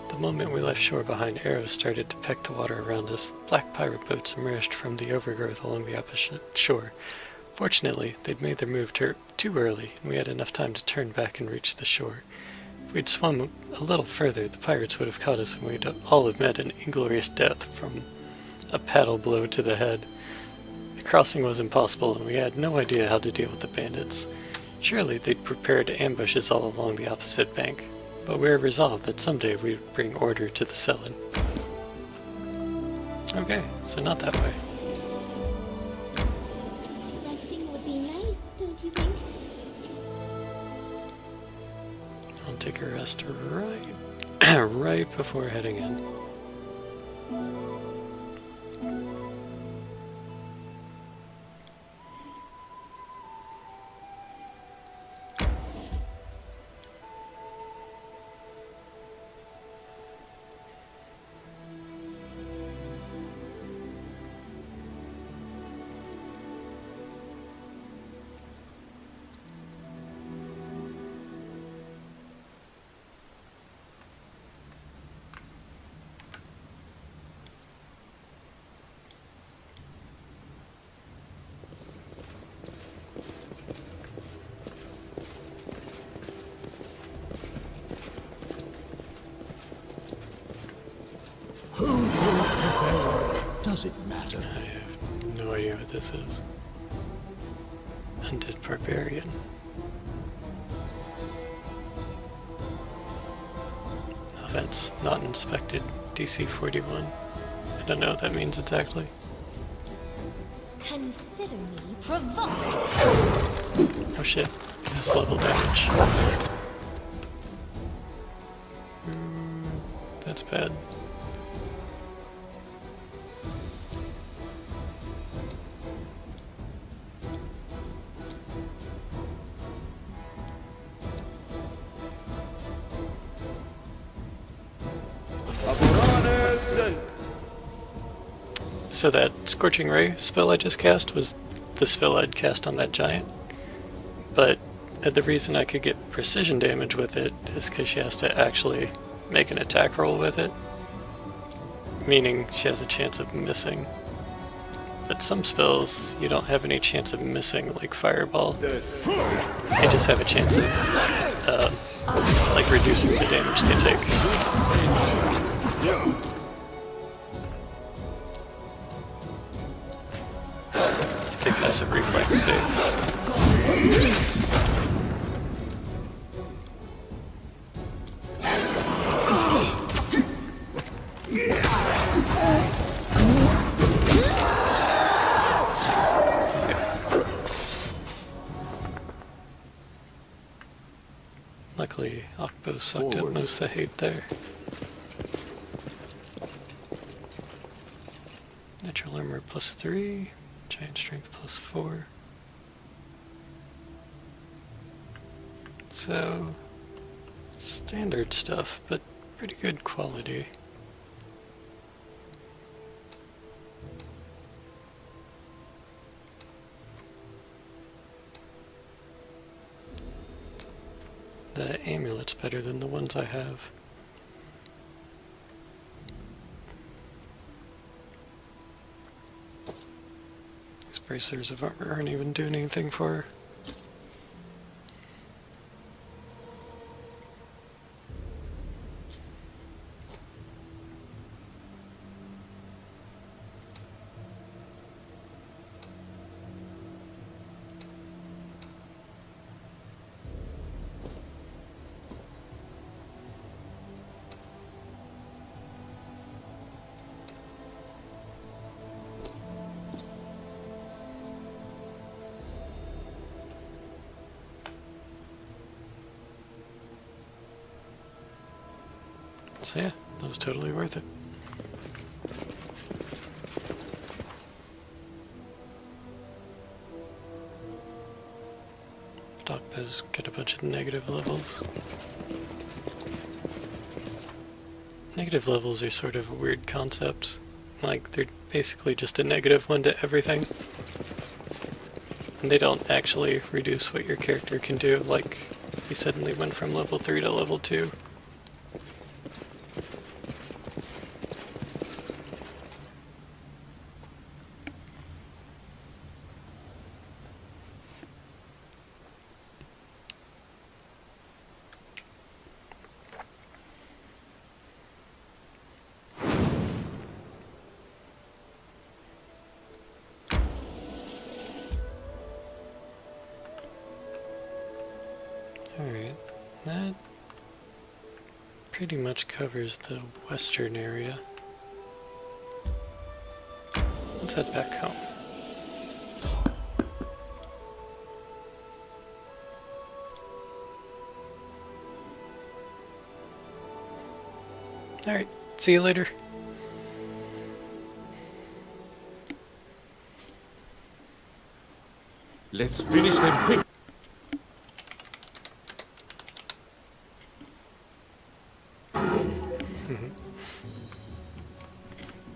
The moment we left shore behind, arrows started to peck the water around us. Black pirate boats emerged from the overgrowth along the opposite shore. Fortunately, they'd made their move too early, and we had enough time to turn back and reach the shore. If we'd swum a little further, the pirates would have caught us, and we'd all have met an inglorious death from a paddle blow to the head. The crossing was impossible, and we had no idea how to deal with the bandits. Surely they'd prepared ambushes all along the opposite bank, but we were resolved that someday we'd bring order to the Selin. Okay, so not that way. Resting would be nice, don't you think? take a rest right, right before heading in. Does it matter? I have no idea what this is. Undead Barbarian. Events not inspected. DC 41. I don't know what that means exactly. Consider me provoked. Oh shit. That's level damage. That's bad. So that Scorching Ray spell I just cast was the spell I'd cast on that giant. But the reason I could get precision damage with it is because she has to actually make an attack roll with it. Meaning she has a chance of missing. But some spells you don't have any chance of missing, like Fireball. You just have a chance of like reducing the damage they take. I think that's a reflex save. Luckily, Okbo sucked up most of the hate there. Natural armor +3, giant strength +4. So, standard stuff, but pretty good quality. The amulet's better than the ones I have. These bracers of armor aren't even doing anything for her. So yeah, that was totally worth it. Stockbiz get a bunch of negative levels. Negative levels are sort of a weird concept. Like, they're basically just a -1 to everything. And they don't actually reduce what your character can do, like you suddenly went from level 3 to level 2. Alright, that pretty much covers the western area. Let's head back home. Alright, see you later. Let's finish them quick.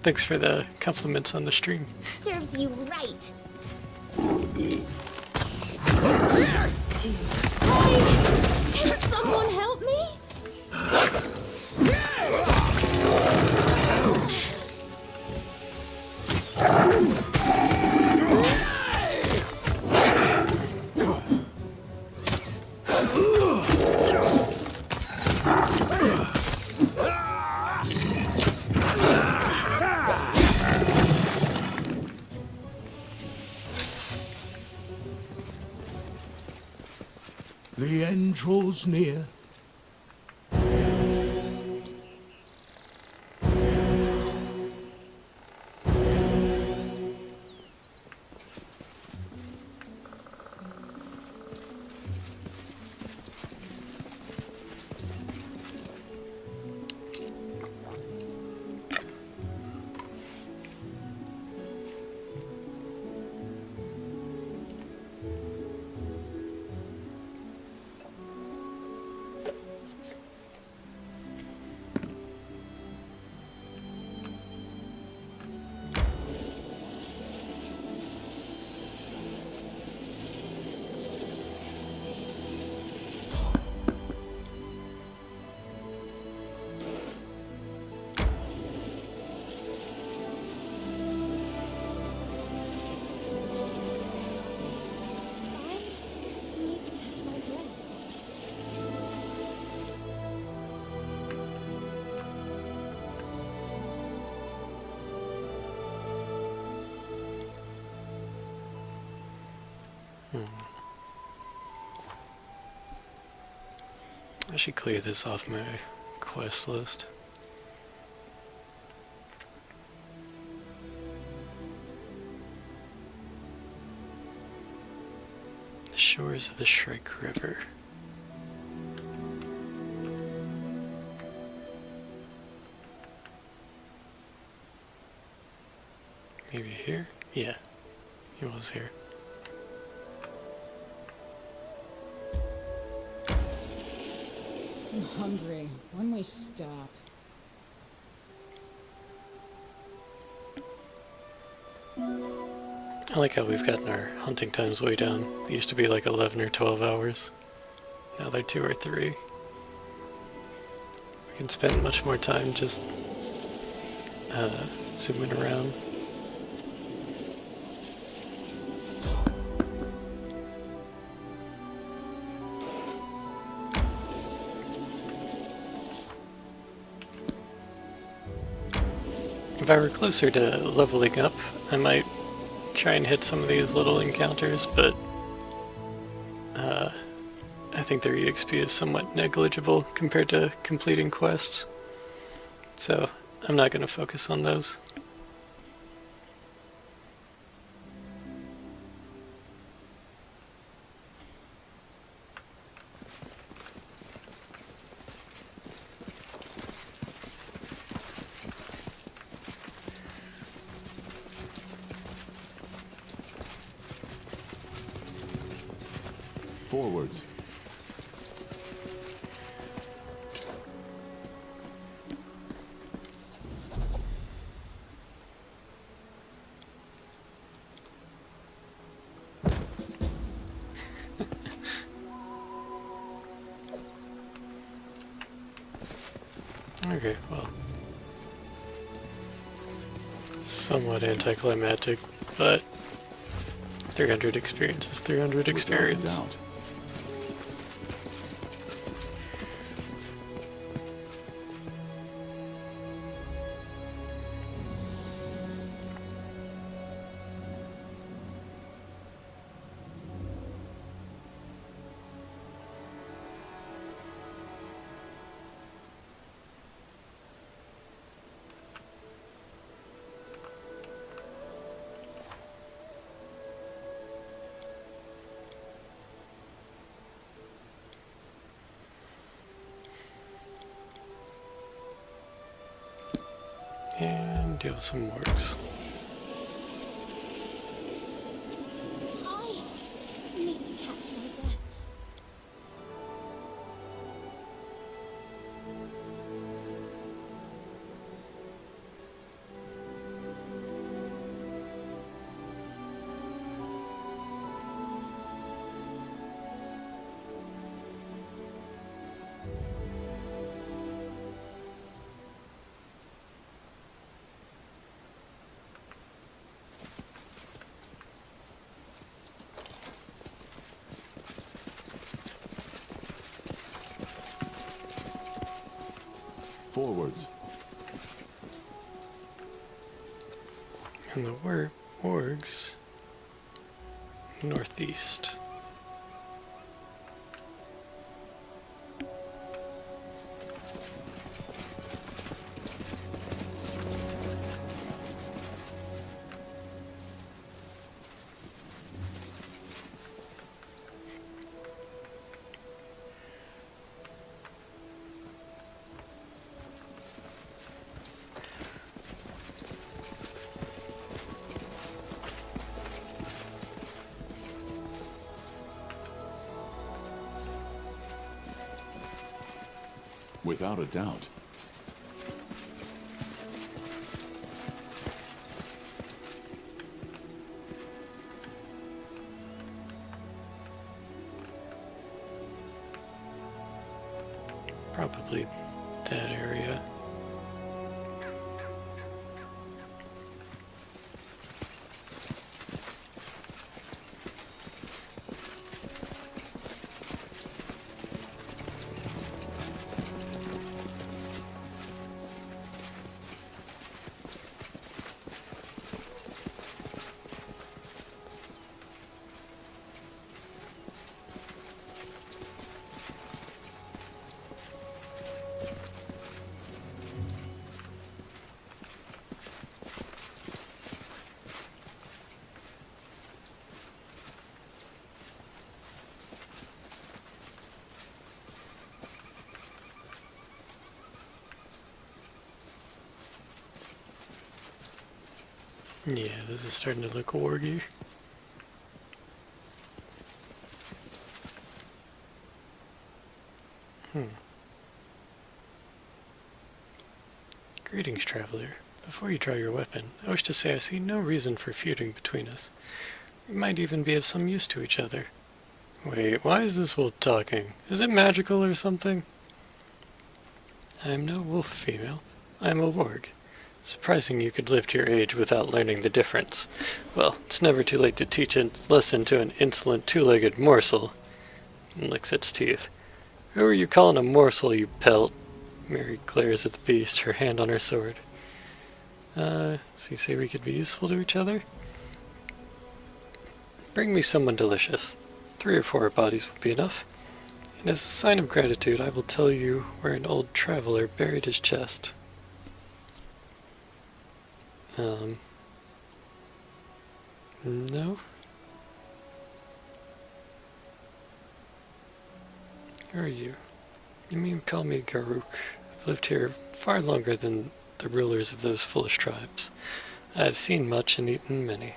Thanks for the compliments on the stream. Serves you right. Hey! Can someone help me? The end draws near. I need to catch my breath. I should clear this off my quest list. The shores of the Shrike River. Maybe here? Yeah, he was here. I'm hungry. When we stop. I like how we've gotten our hunting times way down. They used to be like 11 or 12 hours. Now they're 2 or 3. We can spend much more time just zooming around. If I were closer to leveling up, I might try and hit some of these little encounters, but I think their EXP is somewhat negligible compared to completing quests, so I'm not going to focus on those. Forwards. Okay, well, somewhat anticlimactic, but 300 experience is 300 experience. Without a doubt. And deal with some wargs. I need to catch my breath. Forwards. And the wargs northeast. Without a doubt. Probably that area. Yeah, this is starting to look wargy. Greetings, traveler. Before you draw your weapon, I wish to say I see no reason for feuding between us. We might even be of some use to each other. Wait, why is this wolf talking? Is it magical or something? I am no wolf female. I am a warg. Surprising you could live to your age without learning the difference. Well, it's never too late to teach a lesson to an insolent two-legged morsel. And licks its teeth. Who are you calling a morsel, you pelt? Mary glares at the beast, her hand on her sword. So you say we could be useful to each other? Bring me someone delicious. 3 or 4 bodies will be enough. And as a sign of gratitude, I will tell you where an old traveler buried his chest. No? Who are you? You mean call me Garuk. I've lived here far longer than the rulers of those foolish tribes. I have seen much and eaten many.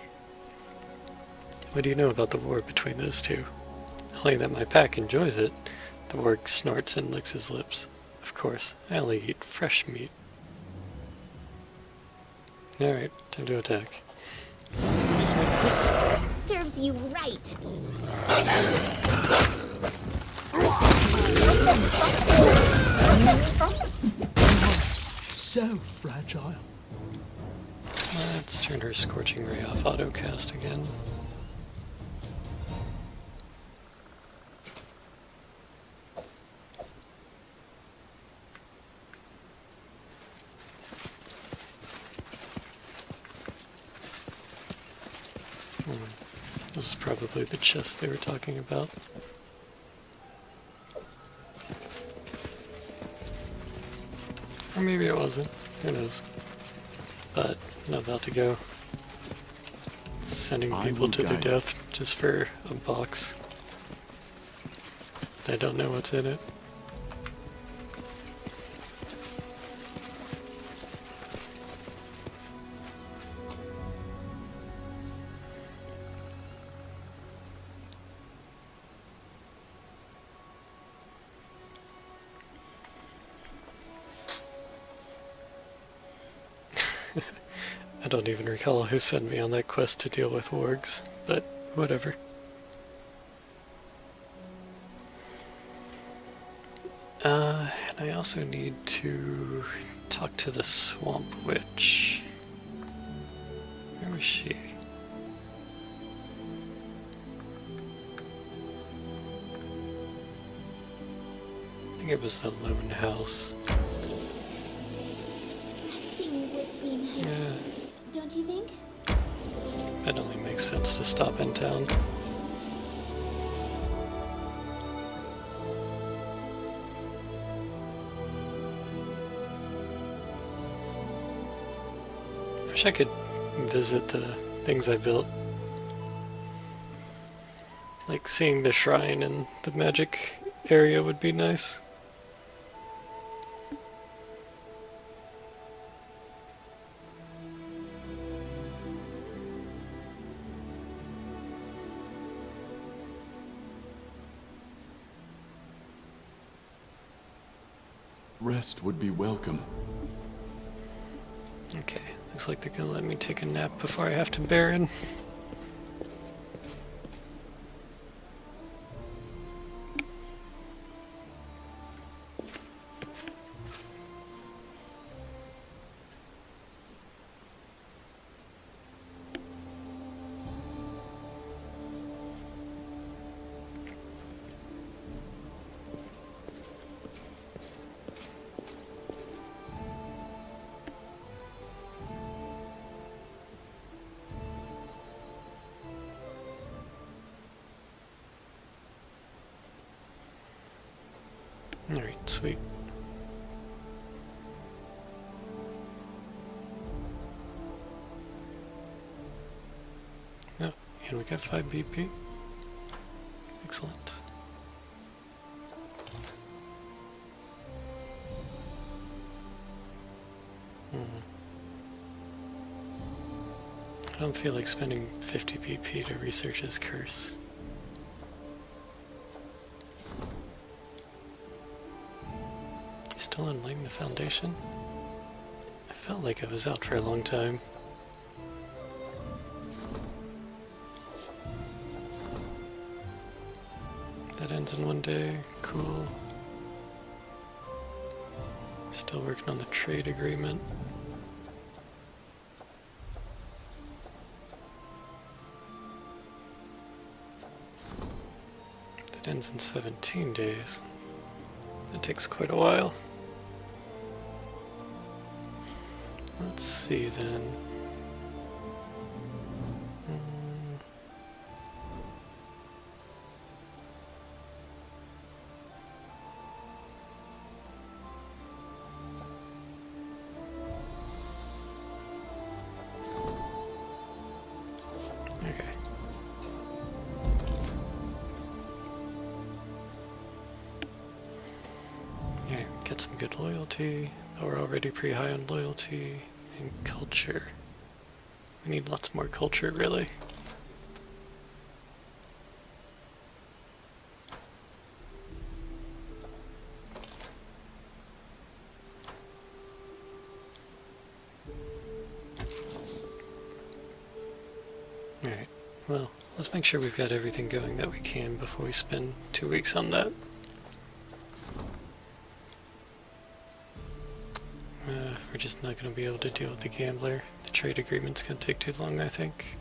What do you know about the war between those two? Only that my pack enjoys it. The warg snorts and licks his lips. Of course, I only eat fresh meat. Alright, time to attack. Serves you right. So fragile. Let's turn her Scorching Ray off autocast again. This is probably the chest they were talking about. Or maybe it wasn't. Who knows? But I'm not about to go sending people to their death just for a box. I don't know what's in it. I don't even recall who sent me on that quest to deal with wargs, but whatever. And I also need to talk to the Swamp Witch. Where was she? I think it was the Lone House. Resting would be nice. Yeah, Don't you think? it only makes sense to stop in town. I wish I could visit the things I built. Like seeing the shrine and the magic area would be nice. Rest would be welcome. Okay, looks like they're gonna let me take a nap before I have to Baron. Alright, sweet. Oh, and we got 5 BP. Excellent. I don't feel like spending 50 BP to research his curse. Still in laying the foundation? I felt like I was out for a long time. That ends in 1 day. Cool. Still working on the trade agreement. That ends in 17 days. That takes quite a while. Let's see then. Okay. Yeah, get some good loyalty. But we're already pretty high on loyalty and culture. We need lots more culture, really. Alright, well, let's make sure we've got everything going that we can before we spend 2 weeks on that. We're just not going to be able to deal with the gambler. The trade agreement's going to take too long, I think.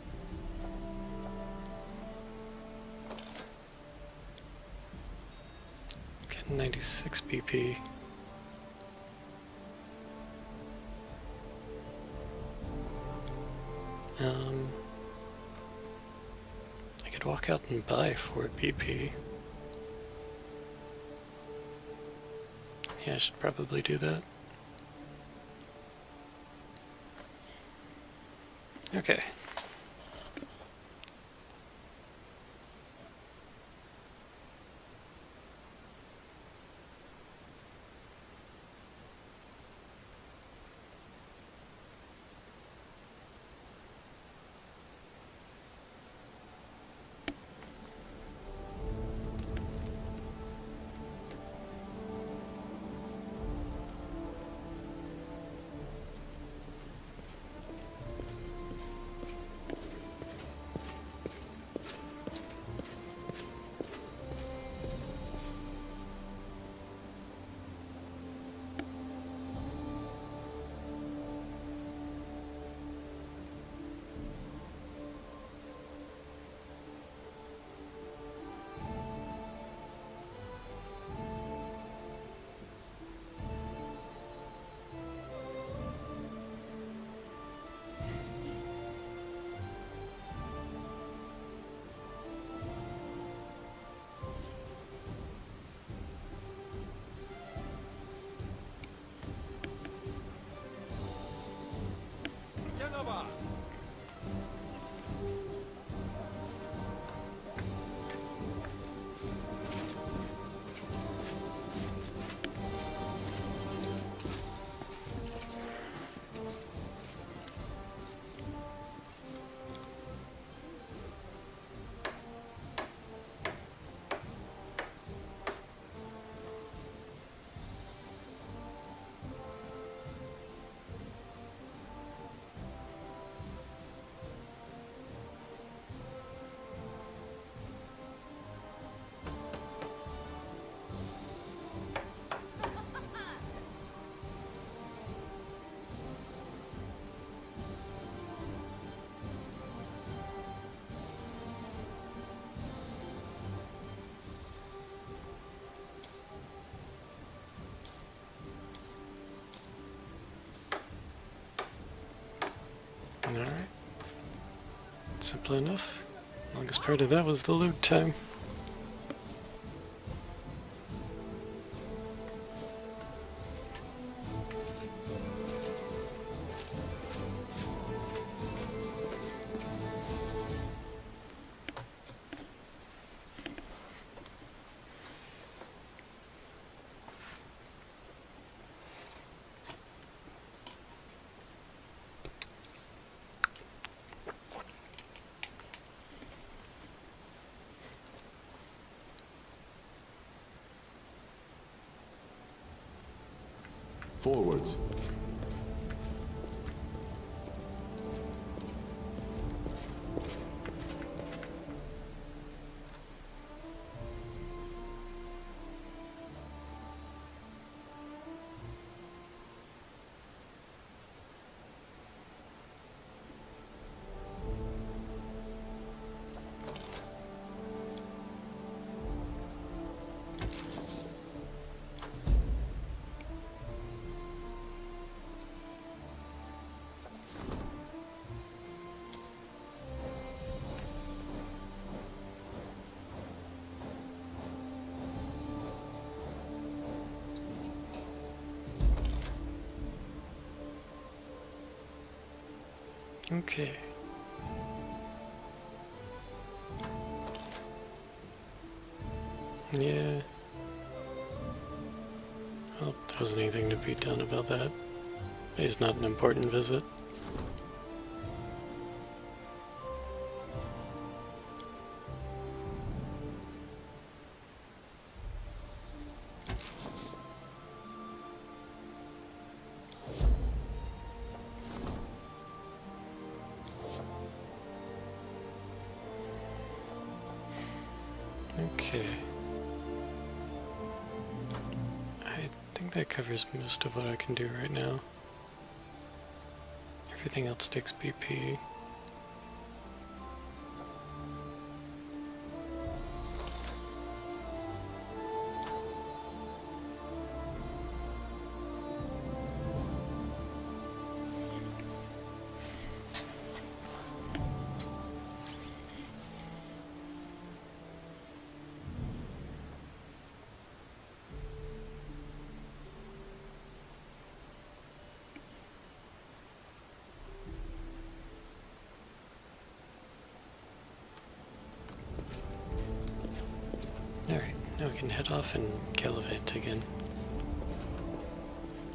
Getting 96 BP. I could walk out and buy 4 BP. Yeah, I should probably do that. Okay. Simple enough. Longest part of that was the load time. Forwards. Okay. Yeah. Well, there wasn't anything to be done about that. It's not an important visit. Okay. I think that covers most of what I can do right now. Everything else takes BP. Alright, now we can head off and gallivant again.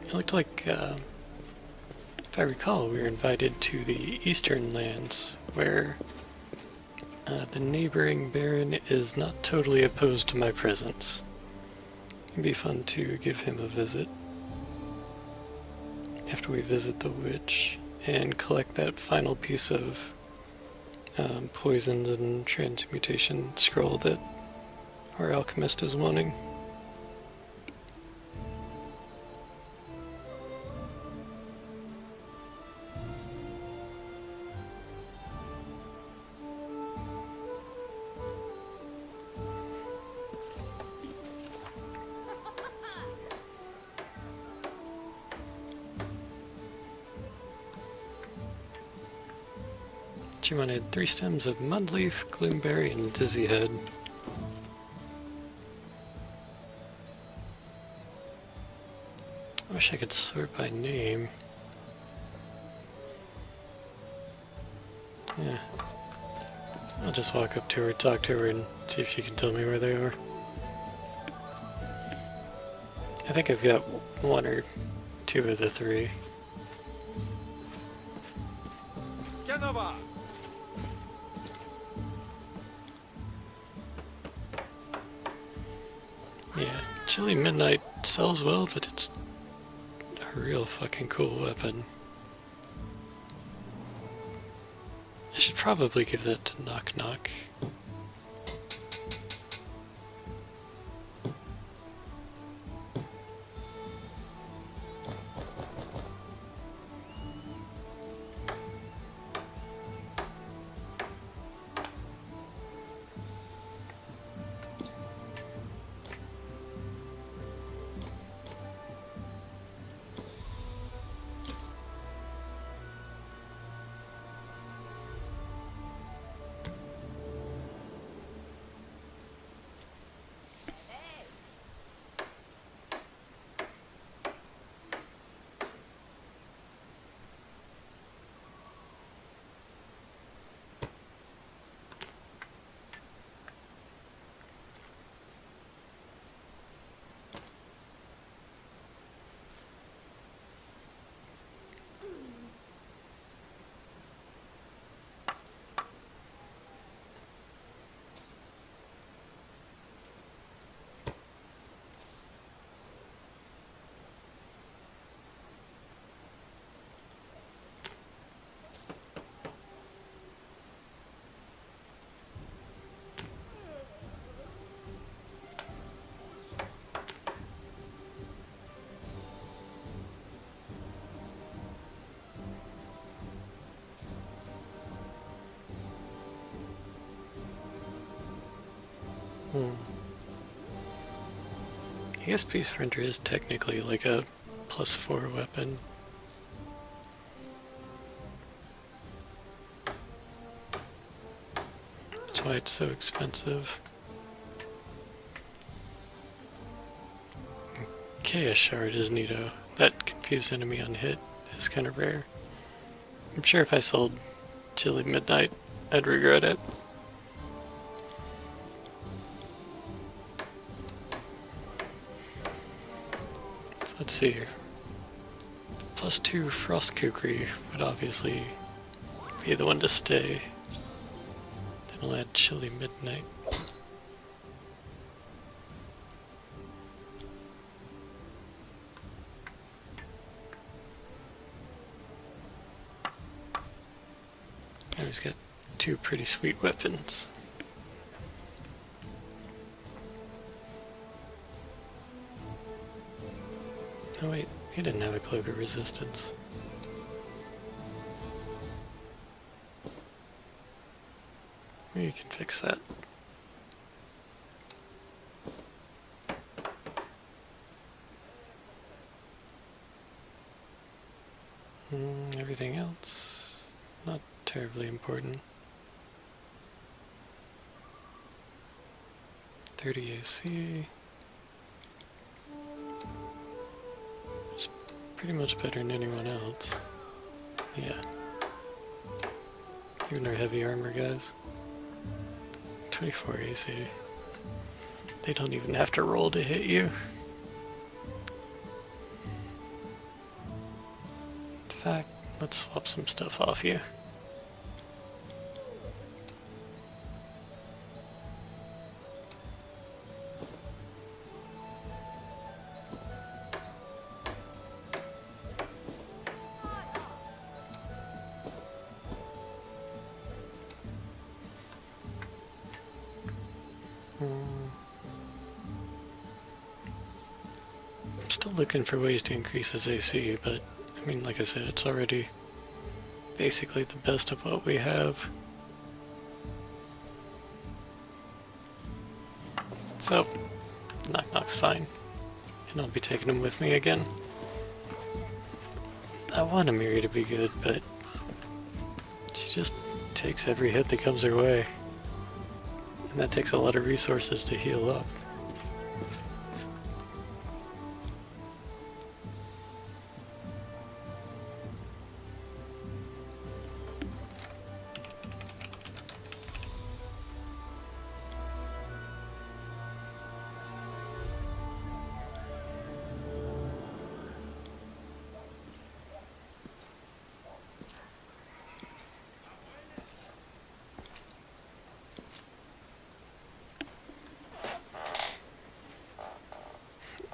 It looked like, if I recall, we were invited to the eastern lands, where the neighboring baron is not totally opposed to my presence. It'd be fun to give him a visit after we visit the witch and collect that final piece of poisons and transmutation scroll that our alchemist is wanting. She wanted 3 stems of mudleaf, gloomberry, and dizzy head. I wish I could sort by name. Yeah. I'll just walk up to her, talk to her, and see if she can tell me where they are. I think I've got 1 or 2 of the 3. Yeah, Chilly Midnight sells well, but it's a real fucking cool weapon. I should probably give that to Knock Knock. I guess Pathfinder is technically like a +4 weapon. That's why it's so expensive. Chaos Shard is neato. That confuse enemy on hit is kind of rare. I'm sure if I sold Chilly Midnight, I'd regret it. So let's see here. +2 Frost Kukri would obviously be the one to stay. Then I'll add Chilly Midnight. Now he's got 2 pretty sweet weapons. Oh wait, he didn't have a Cloak of Resistance. We can fix that. Everything else, not terribly important. 30 AC. It's pretty much better than anyone else. Yeah. Even our heavy armor guys. 24 AC. They don't even have to roll to hit you. In fact, let's swap some stuff off you. I'm still looking for ways to increase his AC, but I mean, like I said, it's already basically the best of what we have. So, Knock Knock's fine, and I'll be taking him with me again. I want Amiri to be good, but she just takes every hit that comes her way. And that takes a lot of resources to heal up.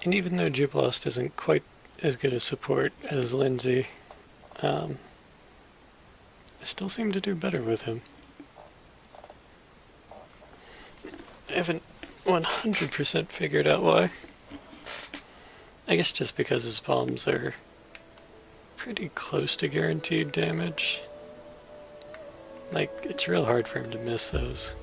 And even though Jubilost isn't quite as good a support as Lindsay, I still seem to do better with him. I haven't 100% figured out why. I guess just because his bombs are pretty close to guaranteed damage. Like, it's real hard for him to miss those.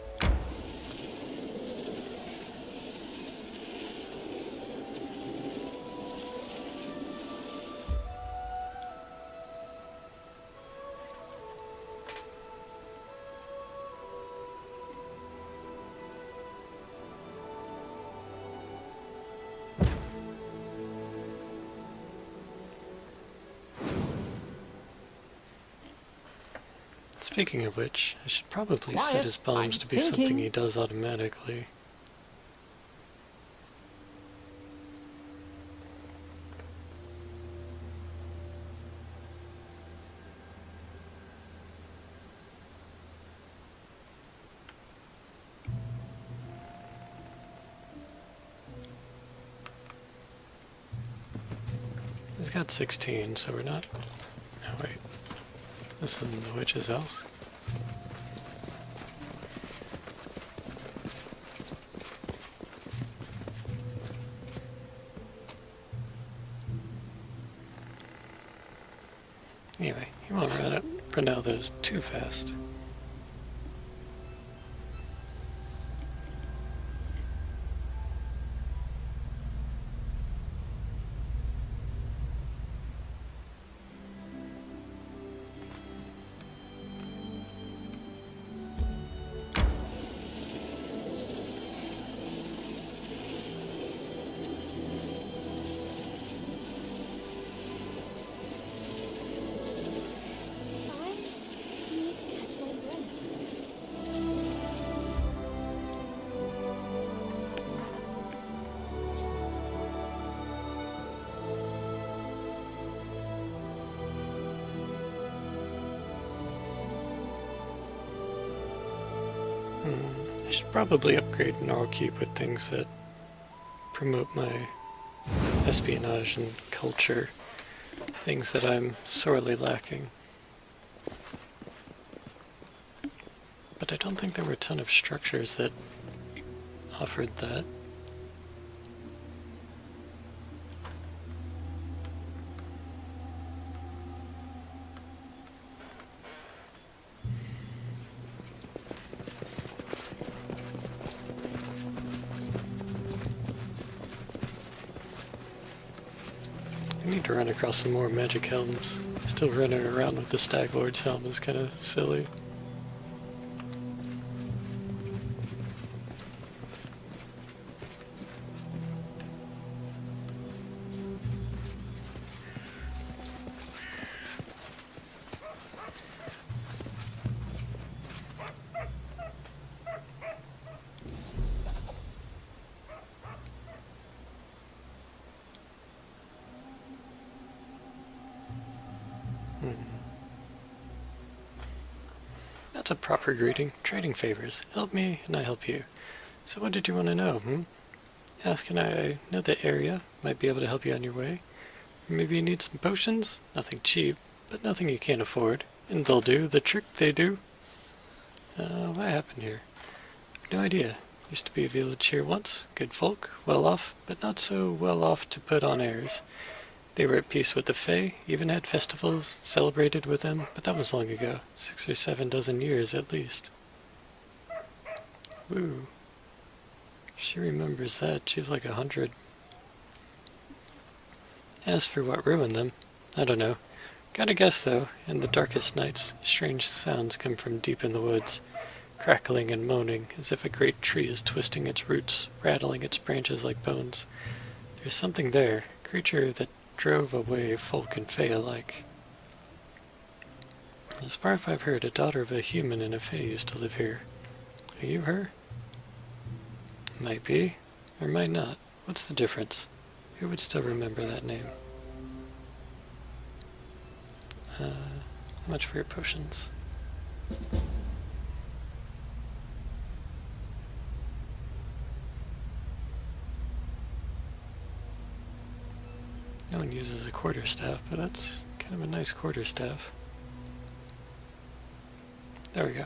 Speaking of which, I should probably set his bombs to be something he does automatically. He's got 16, so we're not... No, wait. This is the witch's house. Anyway, you won't run out of those too fast. I should probably upgrade Gnarl Keep with things that promote my espionage and culture, things that I'm sorely lacking. But I don't think there were a ton of structures that offered that. I need to run across some more magic helms. Still running around with the Stag Lord's helm is kind of silly. That's a proper greeting. Trading favors. Help me, and I help you. So what did you want to know, Ask and I know the area. Might be able to help you on your way. Or maybe you need some potions? Nothing cheap, but nothing you can't afford. And they'll do the trick they do. What happened here? No idea. Used to be a village here once. Good folk. Well off, but not so well off to put on airs. They were at peace with the Fae, even had festivals, celebrated with them, but that was long ago. 6 or 7 dozen years at least. Woo. She remembers that. She's like 100. As for what ruined them, I don't know. Gotta guess though, in the darkest nights, strange sounds come from deep in the woods, crackling and moaning, as if a great tree is twisting its roots, rattling its branches like bones. There's something there, a creature that drove away folk and fae alike. As far as I've heard, a daughter of a human and a fae used to live here. Are you her? Might be, or might not. What's the difference? Who would still remember that name? How much for your potions? No one uses a quarterstaff, but that's kind of a nice quarterstaff. There we go.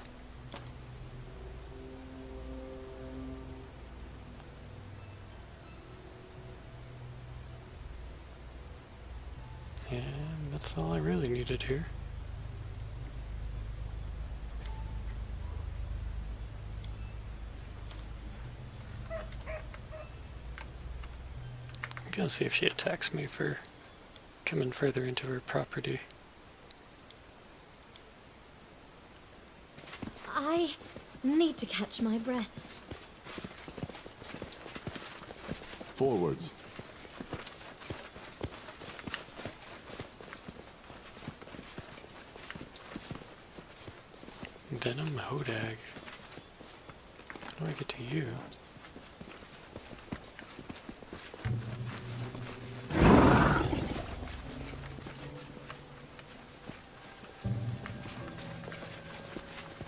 And that's all I really needed here. I'm gonna see if she attacks me for coming further into her property. I need to catch my breath. Forwards. Denim Hodag. How do I get to you?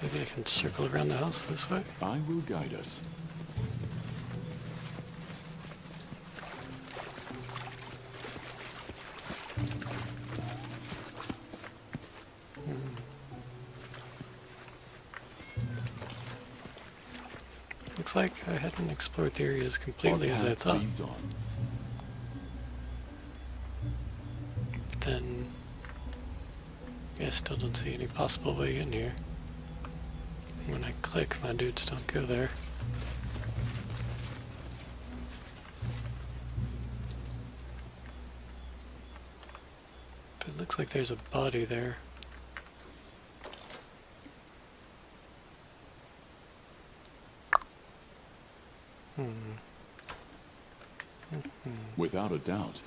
Maybe I can circle around the house this way? I will guide us. Looks like I hadn't explored the area as completely as I thought. But then, I still don't see any possible way in here. When I click, my dudes don't go there. But it looks like there's a body there. Without a doubt.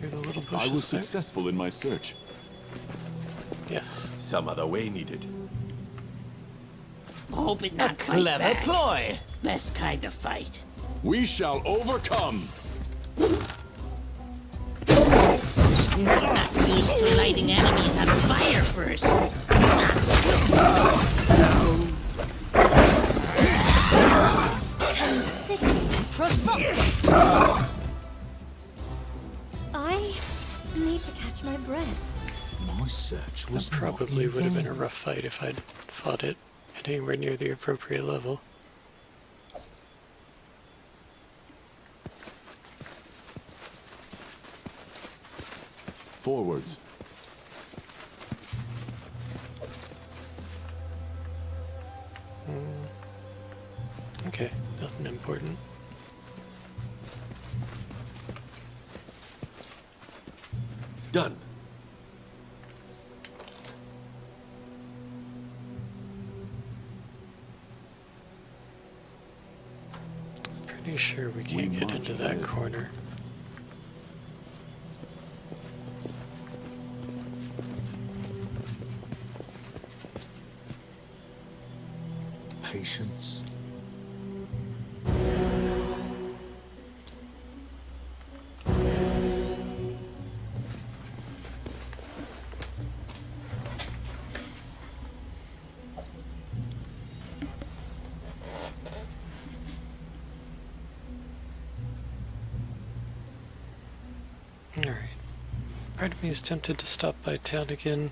through the little I bushes was there. successful in my search. Yes. Some other way needed. Hope it not fight Clever back. ploy. Best kind of fight. We shall overcome! Not used to lighting enemies on fire first. Consider provoked. I need to catch my breath. My search was That probably not in would have been a vain. rough fight if I'd fought it at anywhere near the appropriate level. Forwards. Okay, nothing important. Done. Pretty sure we can't We get march into that ahead. corner. Patience. Alright. Part of me is tempted to stop by town again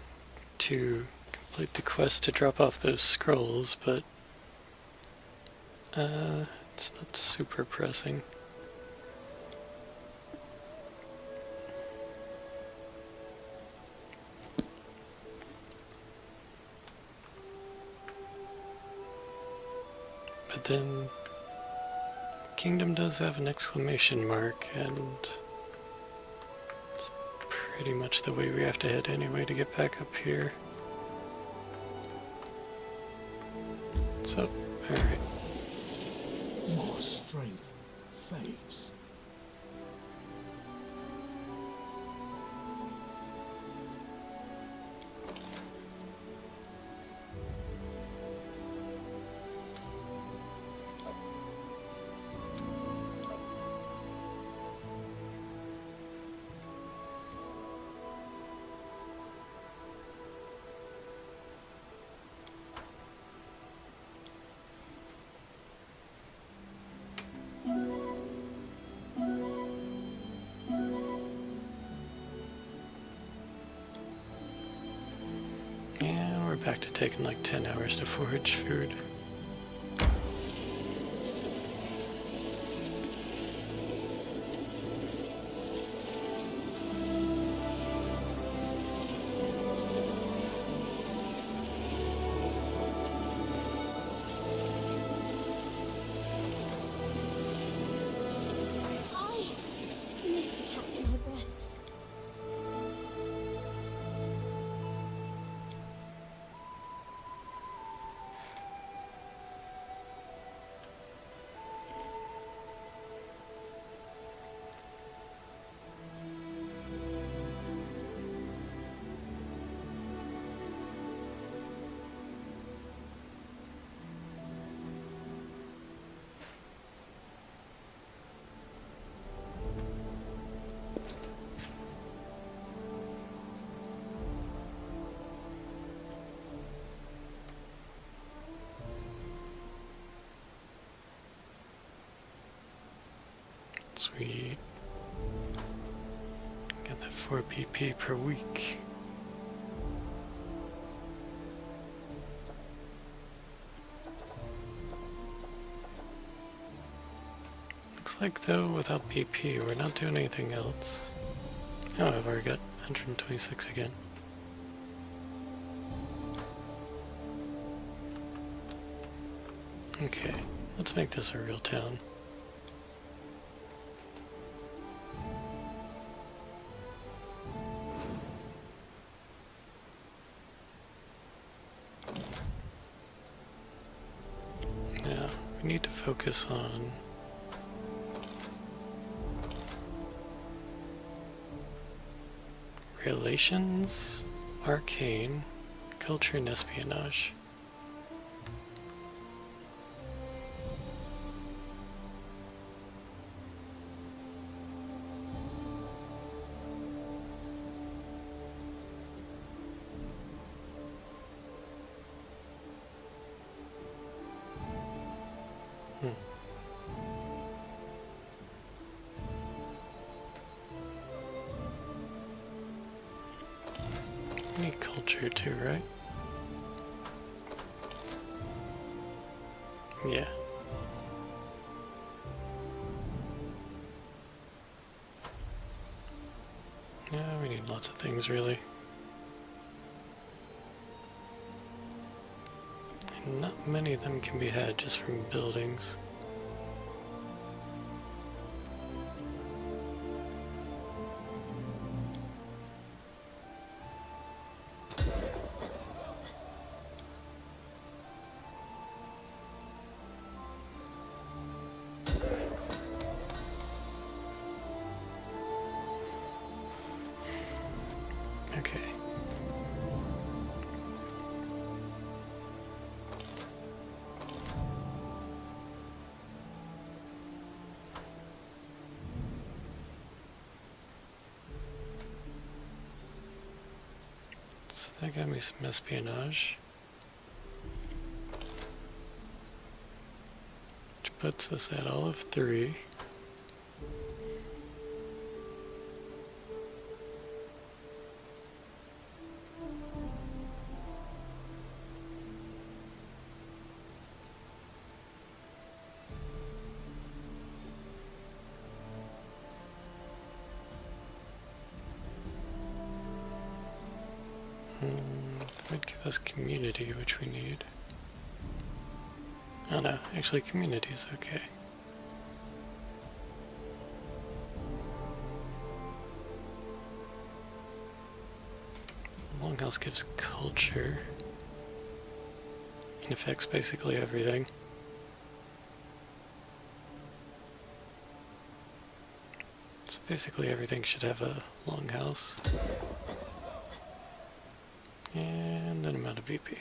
to complete the quest to drop off those scrolls, but it's not super pressing. But then Kingdom does have an exclamation mark, and it's pretty much the way we have to head anyway to get back up here. So, alright. My strength fades. And we're back to taking like 10 hours to forage food. I need to catch my breath. Sweet. Got that 4 BP per week. Looks like though without BP we're not doing anything else. Oh, I've already got 126 again. Okay, let's make this a real town. Yeah, we need to focus on Relations, arcane, culture, and espionage. Any culture too, right? Yeah. Yeah, we need lots of things really. And not many of them can be had just from buildings. Okay. So that got me some espionage. Which puts us at all of 3. That would give us community, which we need. Oh no, actually community is okay. Longhouse gives culture. It affects basically everything. So basically everything should have a longhouse. And then amount of VP.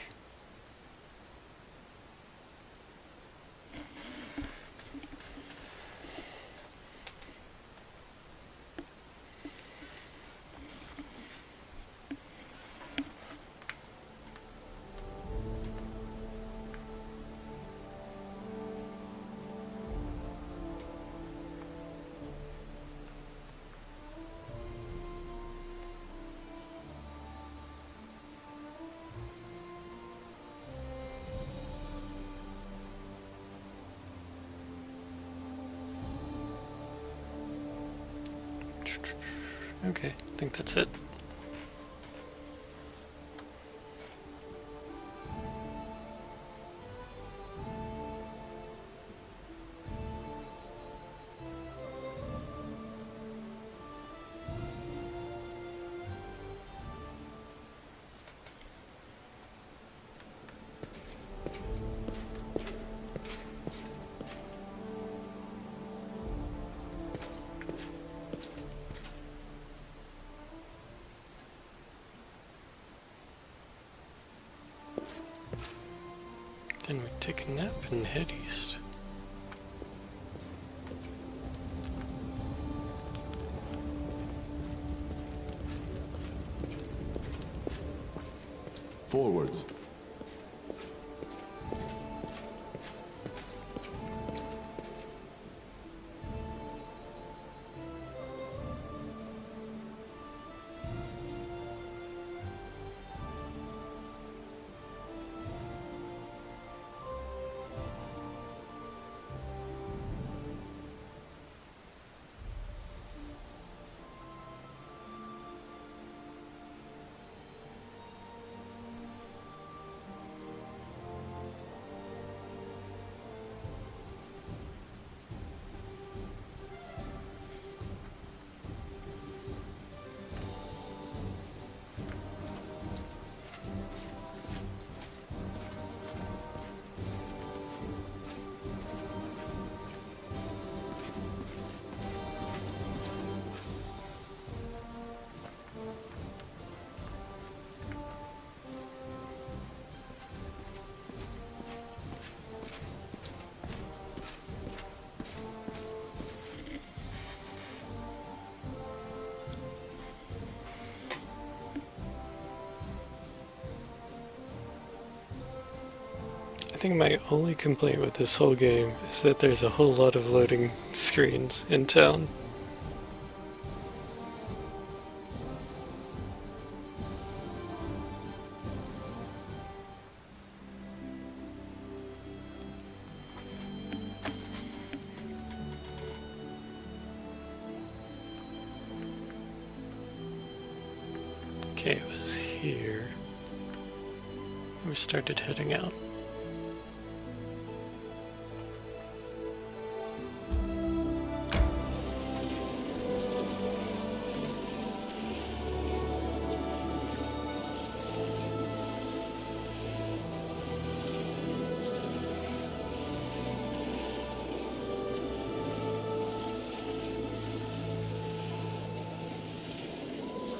Okay, I think that's it. Then we take a nap and head east. Forwards. think my only complaint with this whole game is that there's a whole lot of loading screens in town. Okay, it was here. We started heading out.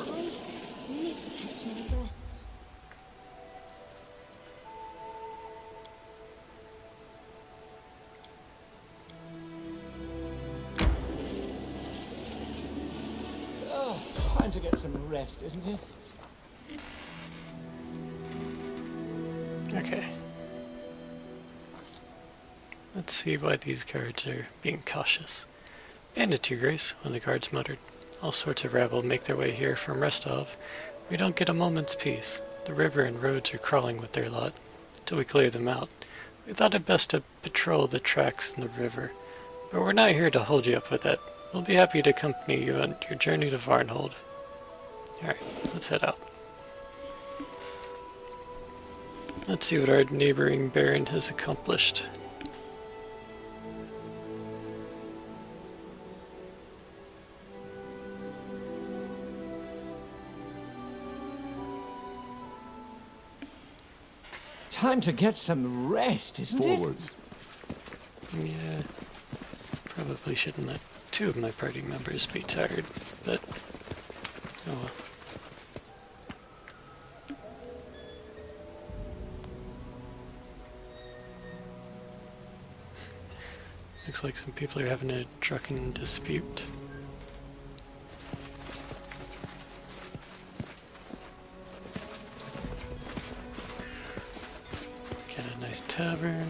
I need to catch my breath. Oh, time to get some rest, isn't it? Okay. Let's see why these guards are being cautious. Bandit, your grace, one of the guards muttered. All sorts of rabble make their way here from Rostov. We don't get a moment's peace. The river and roads are crawling with their lot, till we clear them out. We thought it best to patrol the tracks in the river, but we're not here to hold you up with that. We'll be happy to accompany you on your journey to Varnhold. Alright, let's head out. Let's see what our neighboring baron has accomplished. Time to get some rest, isn't Forwards. Yeah, probably shouldn't let two of my party members be tired, but oh well. Looks like some people are having a drunken dispute. Got a nice tavern.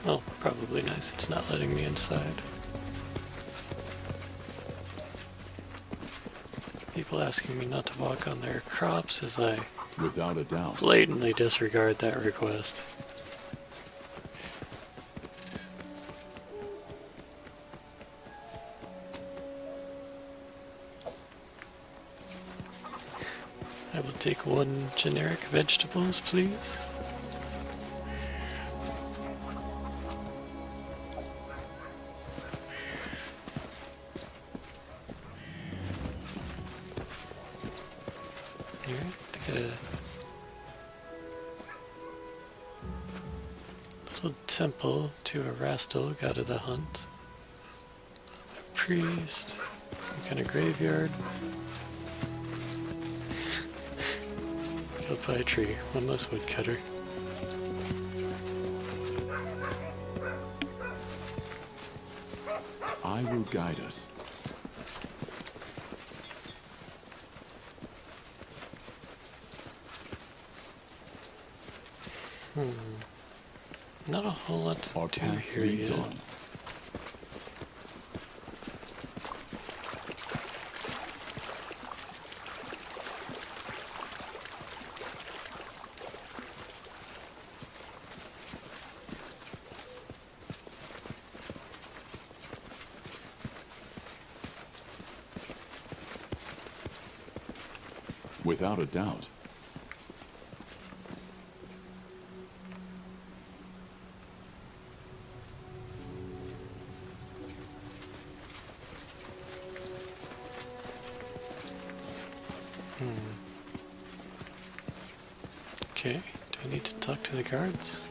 Well, probably nice. It's not letting me inside. People asking me not to walk on their crops as I Without a doubt. blatantly disregard that request. I will take one generic vegetables, please. Alright, they got a little temple to Erastil, god of the hunt. A priest, some kind of graveyard. Killed by a tree, one less woodcutter. I will guide us. Not a whole lot to Our do path here leads yet. on. Without a doubt. Okay, do I need to talk to the guards?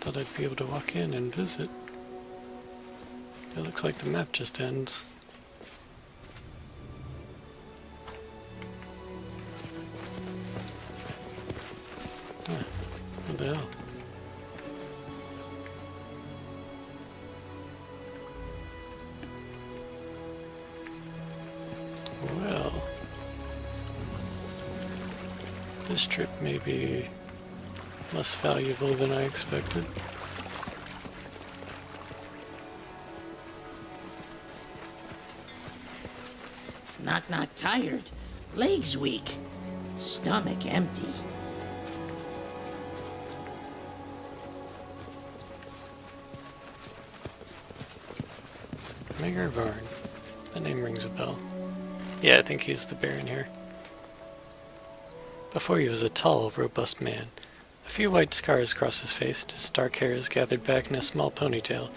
Thought I'd be able to walk in and visit. It looks like the map just ends. What the hell? Well, This trip may be less valuable than I expected. Knock knock tired. Legs weak. Stomach empty. Mayor Varn. That name rings a bell. Yeah, I think he's the Baron here. Before he was a tall, robust man. A few white scars across his face, his dark hair is gathered back in a small ponytail,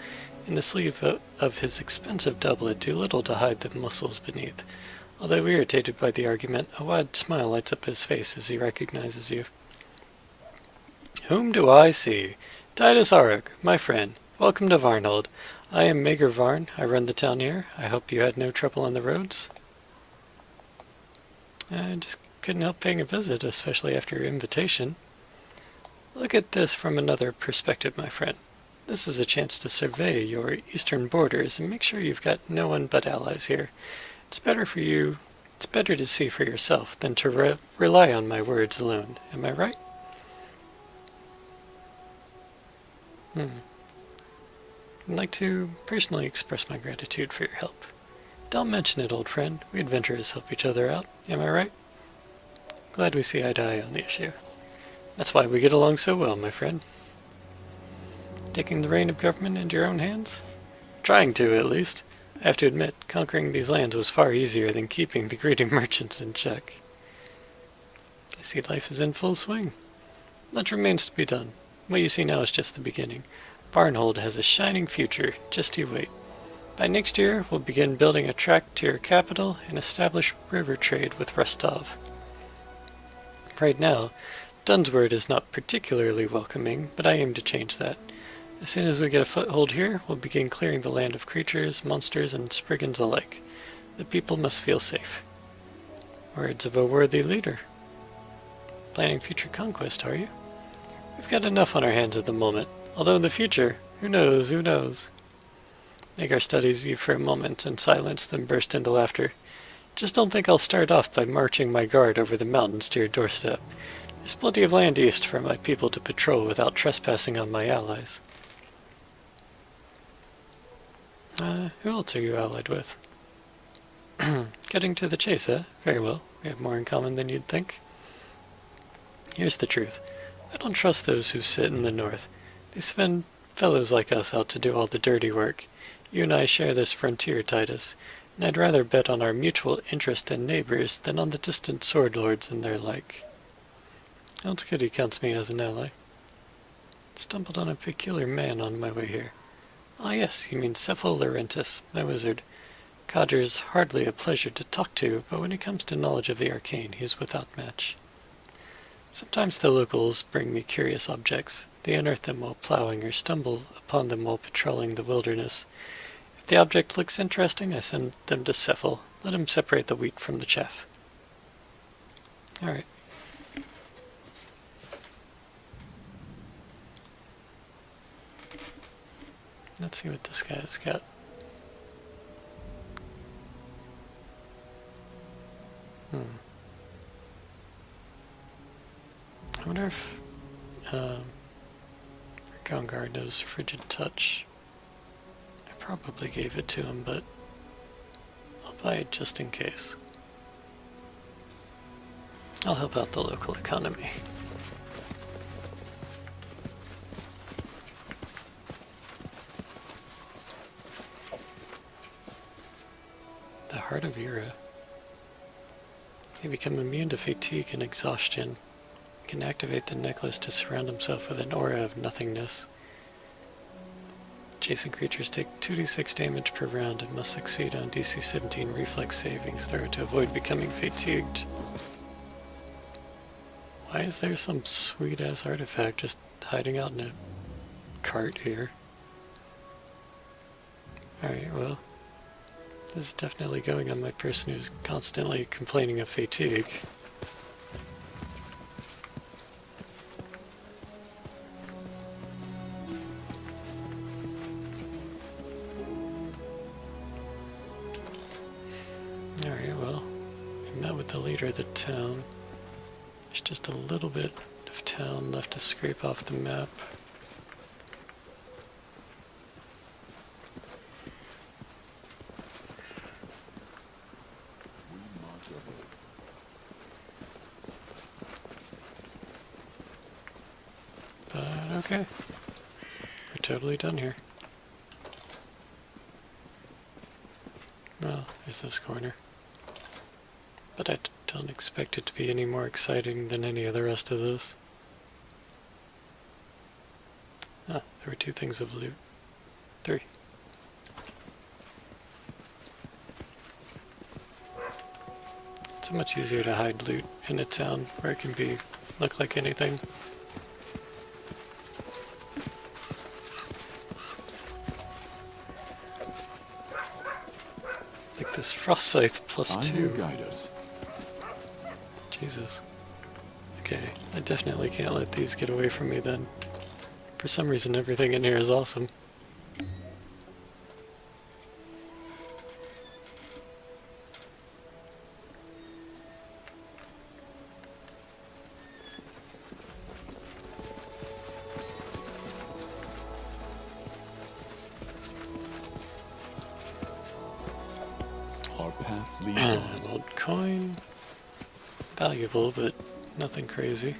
and the sleeve of his expensive doublet do little to hide the muscles beneath. Although irritated by the argument, a wide smile lights up his face as he recognizes you. Whom do I see? Titus Auruk, my friend. Welcome to Varnhold. I am Mager Varn. I run the town here. I hope you had no trouble on the roads. I just couldn't help paying a visit, especially after your invitation. Look at this from another perspective, my friend. This is a chance to survey your eastern borders and make sure you've got no one but allies here. It's better to see for yourself than to rely on my words alone. Am I right? I'd like to personally express my gratitude for your help. Don't mention it, old friend. We adventurers help each other out. Am I right? Glad we see eye to eye on the issue. That's why we get along so well, my friend. Taking the reign of government into your own hands? Trying to, at least. I have to admit, conquering these lands was far easier than keeping the greedy merchants in check. I see life is in full swing. Much remains to be done. What you see now is just the beginning. Varnhold has a shining future. Just you wait. By next year, we'll begin building a track to your capital and establish river trade with Rostov. Right now, Dunsword is not particularly welcoming, but I aim to change that. As soon as we get a foothold here, we'll begin clearing the land of creatures, monsters, and Spriggans alike. The people must feel safe. Words of a worthy leader. Planning future conquest, are you? We've got enough on our hands at the moment, although in the future, who knows, who knows? Agar studies you for a moment in silence, then burst into laughter. Just don't think I'll start off by marching my guard over the mountains to your doorstep. There's plenty of land east for my people to patrol without trespassing on my allies. Who else are you allied with? Getting to the chase, eh? Very well. We have more in common than you'd think. Here's the truth. I don't trust those who sit in the north. They send fellows like us out to do all the dirty work. You and I share this frontier, Titus, and I'd rather bet on our mutual interest and neighbors than on the distant sword lords and their like. Oh, it's good he counts me as an ally. Stumbled on a peculiar man on my way here. Ah yes, you mean Cephal Laurentis, my wizard. Codger's hardly a pleasure to talk to, but when it comes to knowledge of the arcane, he's without match. Sometimes the locals bring me curious objects. They unearth them while plowing or stumble upon them while patrolling the wilderness. If the object looks interesting, I send them to Cephal. Let him separate the wheat from the chaff. Alright. Let's see what this guy's got. I wonder if Gongar knows Frigid Touch. I probably gave it to him, but I'll buy it just in case. I'll help out the local economy. The Heart of Ira. They become immune to fatigue and exhaustion. Can activate the necklace to surround himself with an aura of nothingness. Adjacent creatures take 2d6 damage per round and must succeed on DC 17 reflex savings throw to avoid becoming fatigued. Why is there some sweet-ass artifact just hiding out in a cart here? Alright, well, this is definitely going on my person who's constantly complaining of fatigue. Alright, well, we met with the leader of the town. There's just a little bit of town left to scrape off the map. But okay, we're totally done here. Well, there's this corner. But I don't expect it to be any more exciting than any of the rest of this. Ah, there were 2 things of loot. 3. It's so much easier to hide loot in a town where it can look like anything. Like this frost scythe plus I 2. will guide us. Jesus. Okay, I definitely can't let these get away from me then. For some reason everything in here is awesome. Our path leads on. An old coin. Valuable, but nothing crazy.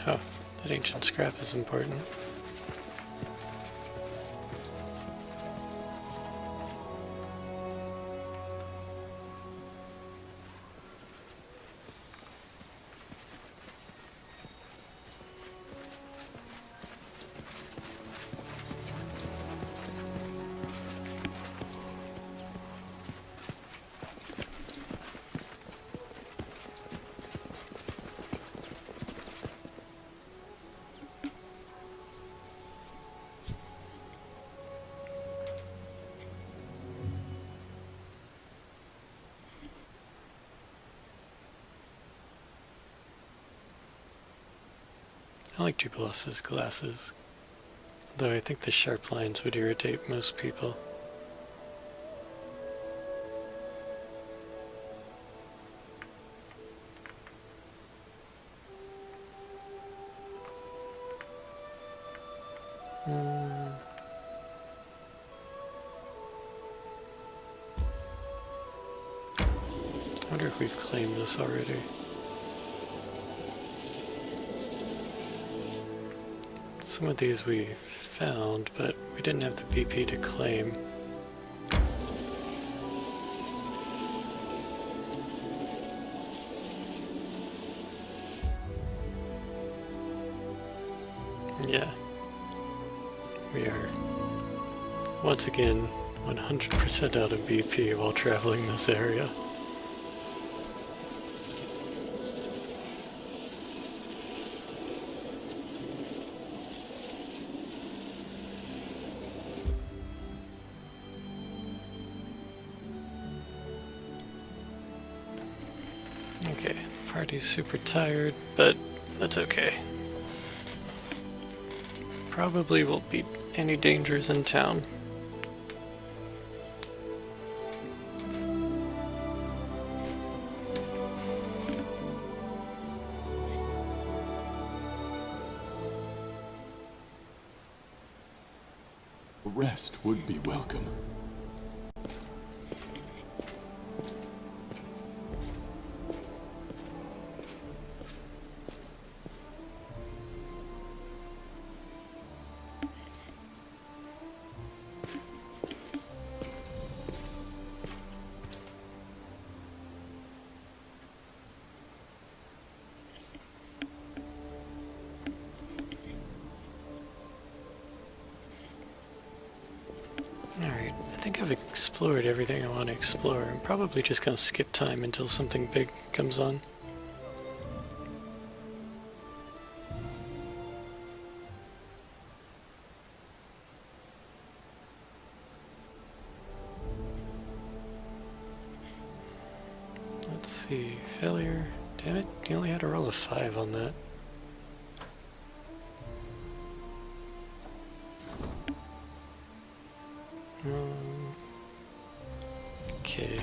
Oh, that ancient scrap is important. I like Jubilus's glasses, though I think the sharp lines would irritate most people. I wonder if we've claimed this already. Some of these we found, but we didn't have the BP to claim. Yeah. We are, once again, 100% out of BP while traveling this area. Okay, party's super tired, but that's okay. Probably won't be any dangers in town. Rest would be welcome. Alright, I think I've explored everything I want to explore. I'm probably just going to skip time until something big comes on. Let's see, failure. Damn it, you only had a roll of 5 on that. Okay.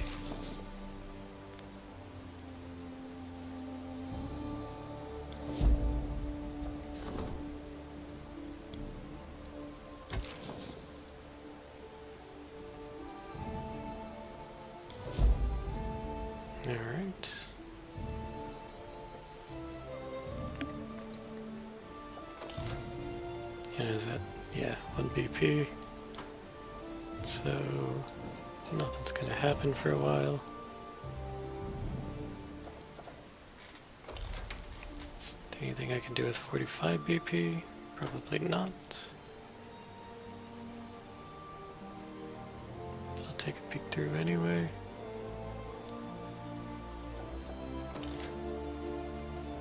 Alright. And is that, yeah, 1 BP. So, nothing's gonna happen for a while. Is there anything I can do with 45 BP? Probably not. But I'll take a peek through anyway.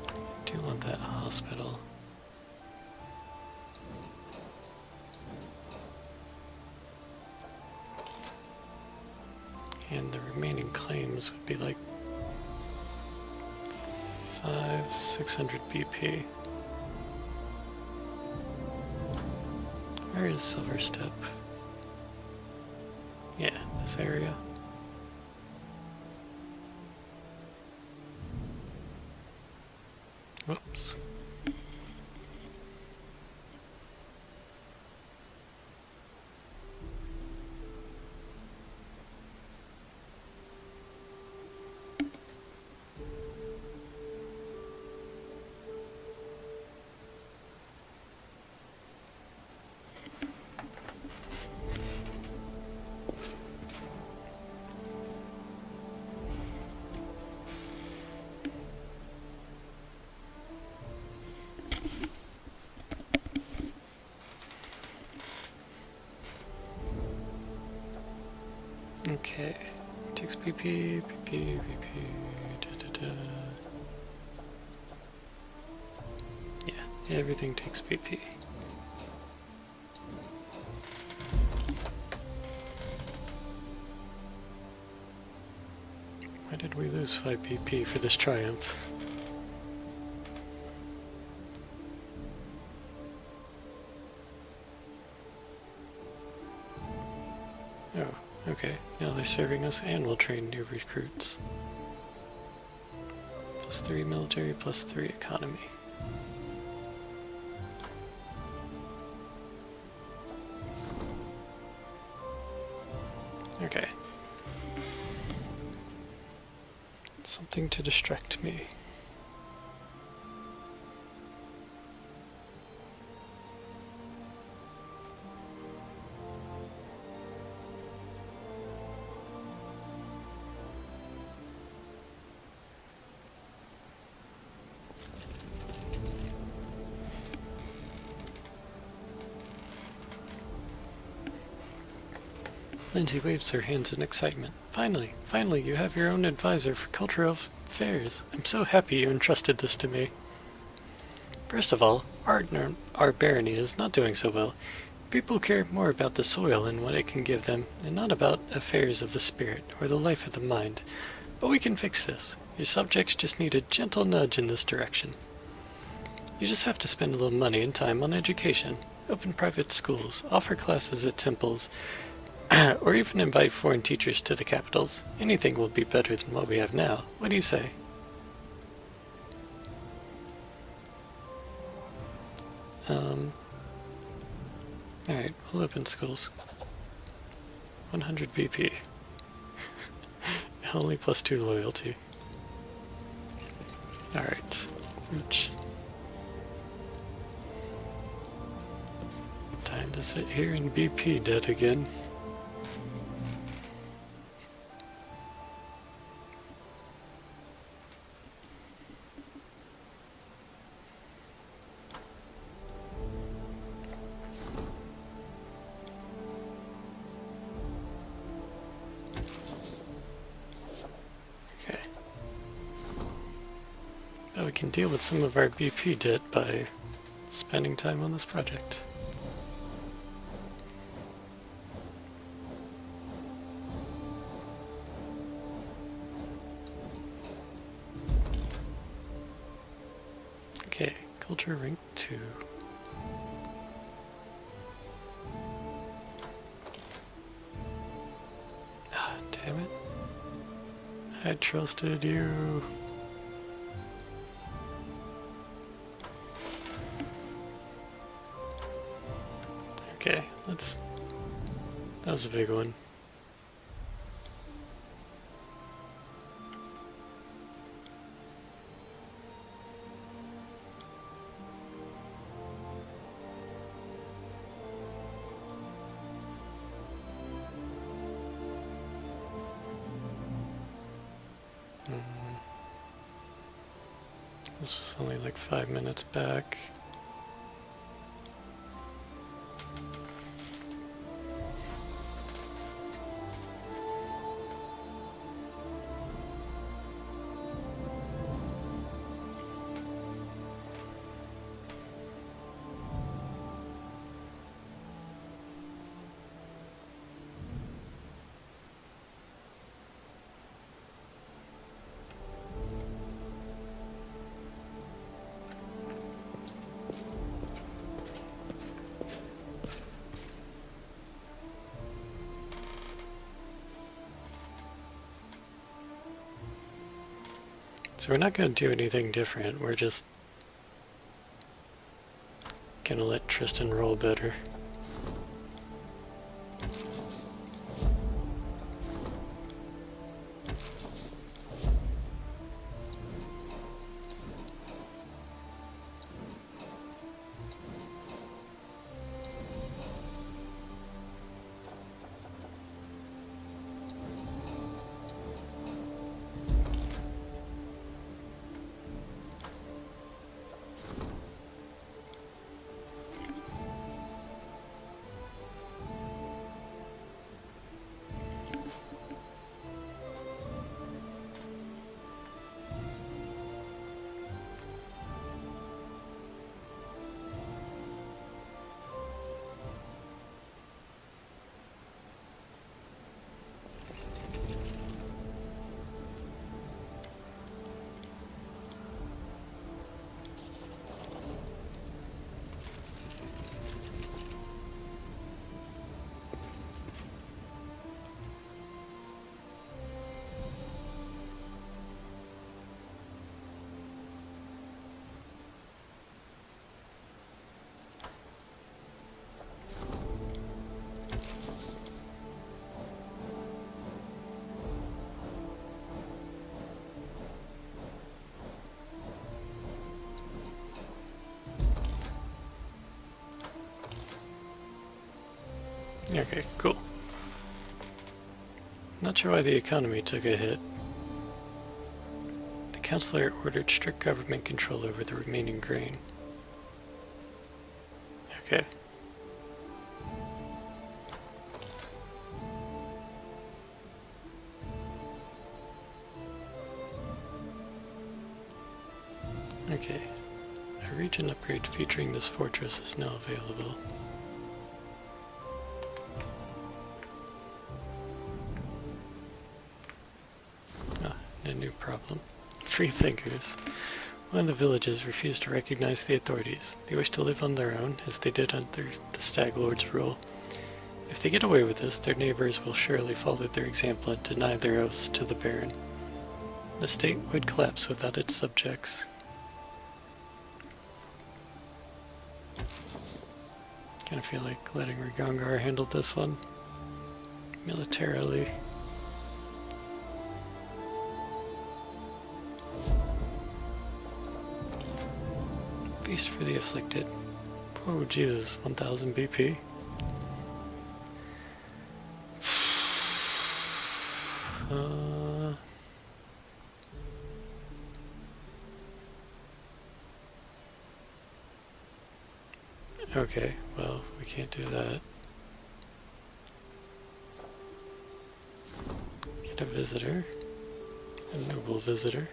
I do want that hospital. And the remaining claims would be like 600 BP. Where is Silver Step? Yeah, this area. Whoops. Okay, takes PP, PP, PP, da. Yeah, everything takes PP. Why did we lose 5 PP for this triumph? Oh. Okay, now they're serving us and we'll train new recruits. +3 military, +3 economy. Okay. Something to distract me. Lindsay waves her hands in excitement. Finally, you have your own advisor for cultural affairs. I'm so happy you entrusted this to me. First of all, our barony is not doing so well. People care more about the soil and what it can give them, and not about affairs of the spirit or the life of the mind. But we can fix this. Your subjects just need a gentle nudge in this direction. You just have to spend a little money and time on education. Open private schools, offer classes at temples, or even invite foreign teachers to the capitals. Anything will be better than what we have now. What do you say? Alright, we'll open schools. 100 VP. Only +2 loyalty. Alright. Which... time to sit here and BP dead again. We can deal with some of our BP debt by spending time on this project. Okay, culture rank 2. Ah, damn it. I trusted you. Okay, let's... That was a big one. This was only like 5 minutes back. So we're not going to do anything different, we're just going to let Tristan roll better. Okay, cool. Not sure why the economy took a hit. The Councilor ordered strict government control over the remaining grain. Okay. Okay. A region upgrade featuring this fortress is now available. A new problem. Free thinkers. One of the villages refused to recognize the authorities. They wish to live on their own, as they did under the Stag Lord's rule. If they get away with this, their neighbors will surely follow their example and deny their oaths to the Baron. The state would collapse without its subjects. Kinda feel like letting Rigongar handle this one. Militarily. Feast for the afflicted. Oh Jesus, 1000 BP. Okay, well, we can't do that. Get a visitor. A noble visitor.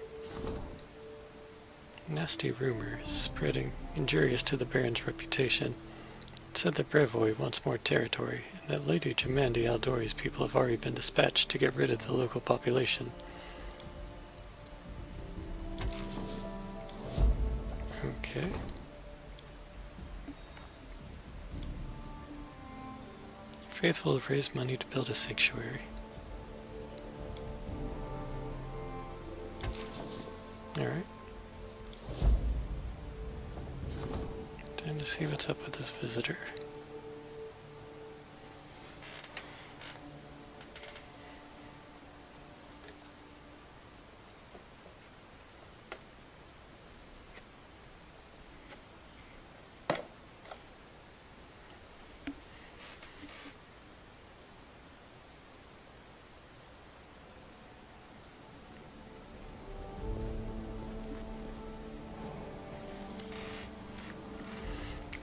Nasty rumors spreading, injurious to the Baron's reputation. It said that Brevoy wants more territory, and that Lady Jamandi Aldori's people have already been dispatched to get rid of the local population. Okay. Faithful have raised money to build a sanctuary. Alright. Time to see what's up with this visitor.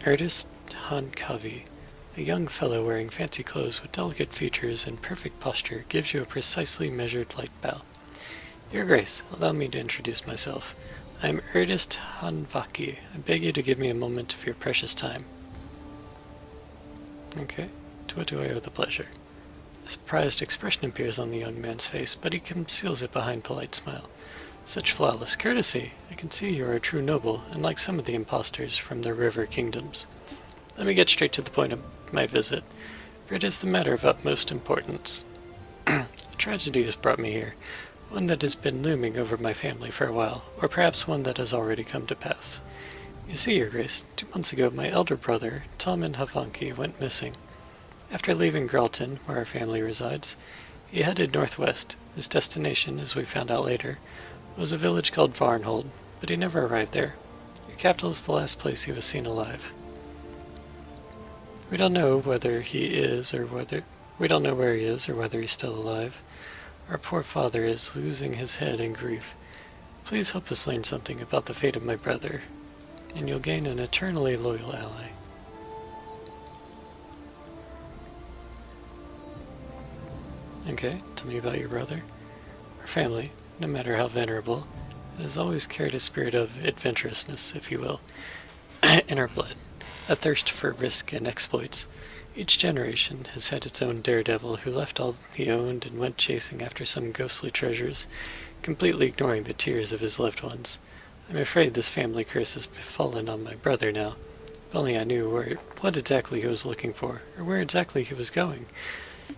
Artist Hankavi, a young fellow wearing fancy clothes with delicate features and perfect posture, gives you a precisely measured light bow. Your Grace, allow me to introduce myself. I am Artist Hanvaki. I beg you to give me a moment of your precious time. Okay, to what do I owe the pleasure? A surprised expression appears on the young man's face, but he conceals it behind a polite smile. Such flawless courtesy! I can see you are a true noble, unlike some of the impostors from the river kingdoms. Let me get straight to the point of my visit, for it is the matter of utmost importance. A tragedy has brought me here, one that has been looming over my family for a while, or perhaps one that has already come to pass. You see, Your Grace, 2 months ago my elder brother, Talman Havanki, went missing. After leaving Gralton, where our family resides, he headed northwest. His destination, as we found out later, was a village called Varnhold, but he never arrived there. Your capital is the last place he was seen alive. We don't know whether he is or whether we don't know where he is or whether he's still alive. Our poor father is losing his head in grief. Please help us learn something about the fate of my brother, and you'll gain an eternally loyal ally. Okay, tell me about your brother. Our family, no matter how venerable, has always carried a spirit of adventurousness, if you will, in our blood, a thirst for risk and exploits. Each generation has had its own daredevil who left all he owned and went chasing after some ghostly treasures, completely ignoring the tears of his loved ones. I'm afraid this family curse has fallen on my brother now. If only I knew what exactly he was looking for, or where exactly he was going.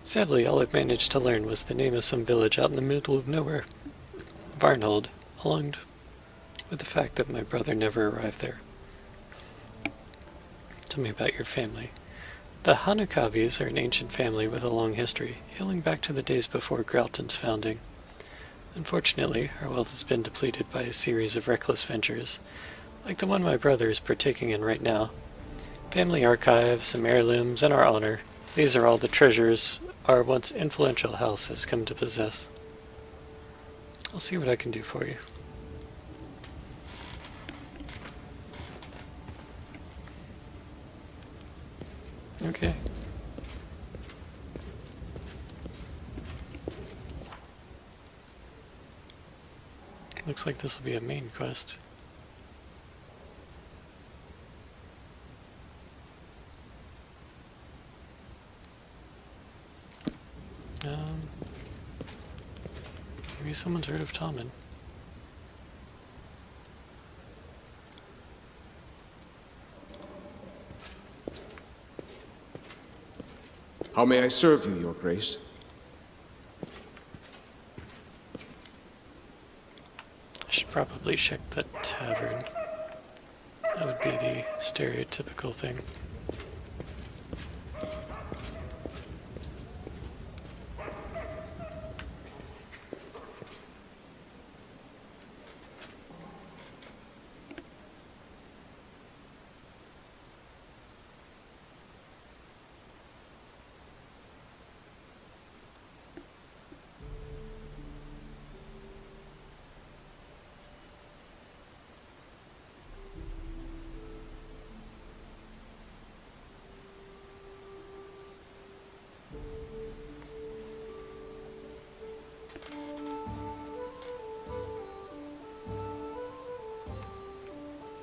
Sadly, all I've managed to learn was the name of some village out in the middle of nowhere. Varnhold, along with the fact that my brother never arrived there. Tell me about your family. The Hanukavis are an ancient family with a long history, hailing back to the days before Gralton's founding. Unfortunately, our wealth has been depleted by a series of reckless ventures, like the one my brother is partaking in right now. Family archives, some heirlooms, and our honor. These are all the treasures our once influential house has come to possess. I'll see what I can do for you. Okay. Looks like this will be a main quest. Maybe someone's heard of Tommen. How may I serve you, Your Grace? I should probably check the tavern. That would be the stereotypical thing.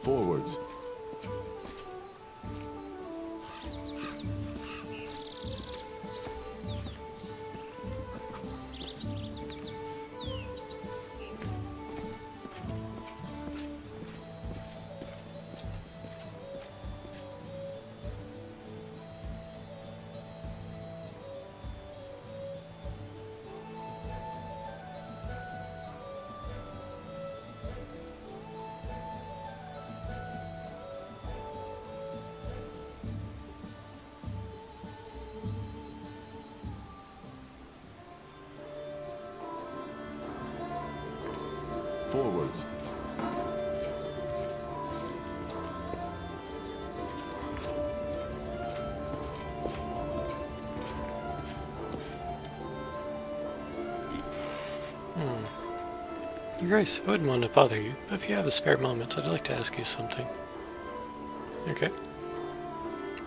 Forwards. Forwards. Your Grace, I wouldn't want to bother you, but if you have a spare moment, I'd like to ask you something. Okay.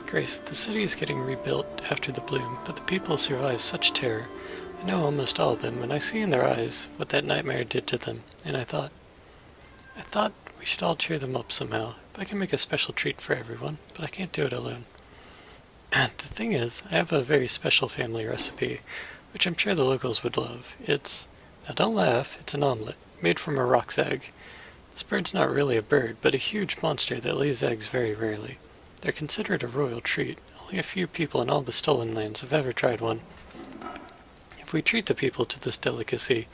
Grace, the city is getting rebuilt after the bloom, but the people survive such terror. I know almost all of them, and I see in their eyes what that nightmare did to them, and I thought we should all cheer them up somehow. If I can make a special treat for everyone, but I can't do it alone. The thing is, I have a very special family recipe, which I'm sure the locals would love. Now don't laugh, it's an omelet, made from a roc's egg. This bird's not really a bird, but a huge monster that lays eggs very rarely. They're considered a royal treat. Only a few people in all the stolen lands have ever tried one. If we treat the people to this delicacy,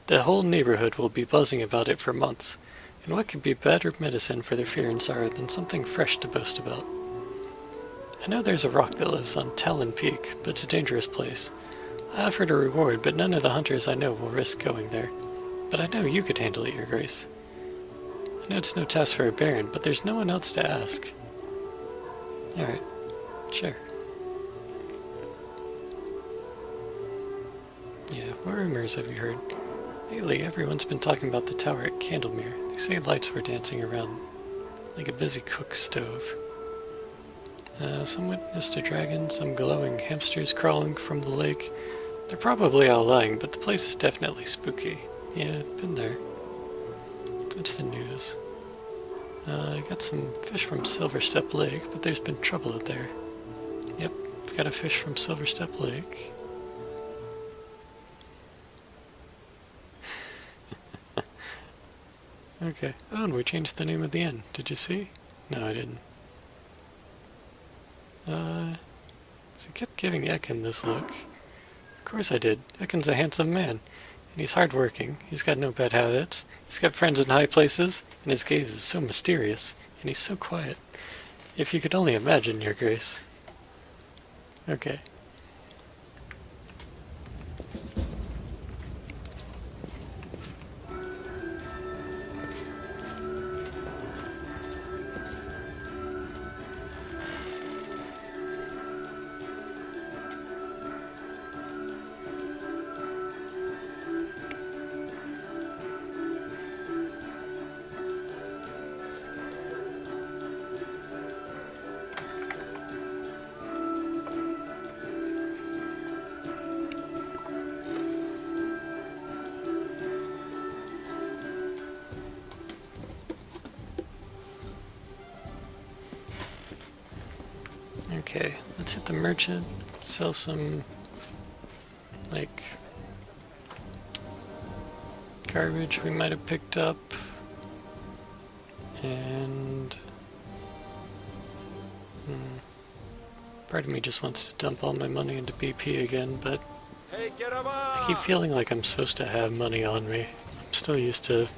the whole neighborhood will be buzzing about it for months. And what could be better medicine for their fear and sorrow than something fresh to boast about? I know there's a rock that lives on Talon Peak, but it's a dangerous place. I offered a reward, but none of the hunters I know will risk going there. But I know you could handle it, Your Grace. I know it's no task for a baron, but there's no one else to ask. Alright, sure. Yeah, what rumors have you heard? Lately, everyone's been talking about the tower at Candlemere. They say lights were dancing around like a busy cook's stove. Some witnessed a dragon, some glowing hamsters crawling from the lake. They're probably all lying, but the place is definitely spooky. Yeah, been there. What's the news? I got some fish from Silverstep Lake, but there's been trouble out there. Yep, I've got a fish from Silverstep Lake. Okay. Oh, and we changed the name of the inn. Did you see? No, I didn't. So I kept giving Ekin this look. Of course I did. Ekin's a handsome man. And he's hardworking. He's got no bad habits. He's got friends in high places. And his gaze is so mysterious. And he's so quiet. If you could only imagine, Your Grace. Okay. Okay, let's hit the merchant, sell some, like, garbage we might have picked up, and part of me just wants to dump all my money into BP again, but I keep feeling like I'm supposed to have money on me. I'm still used to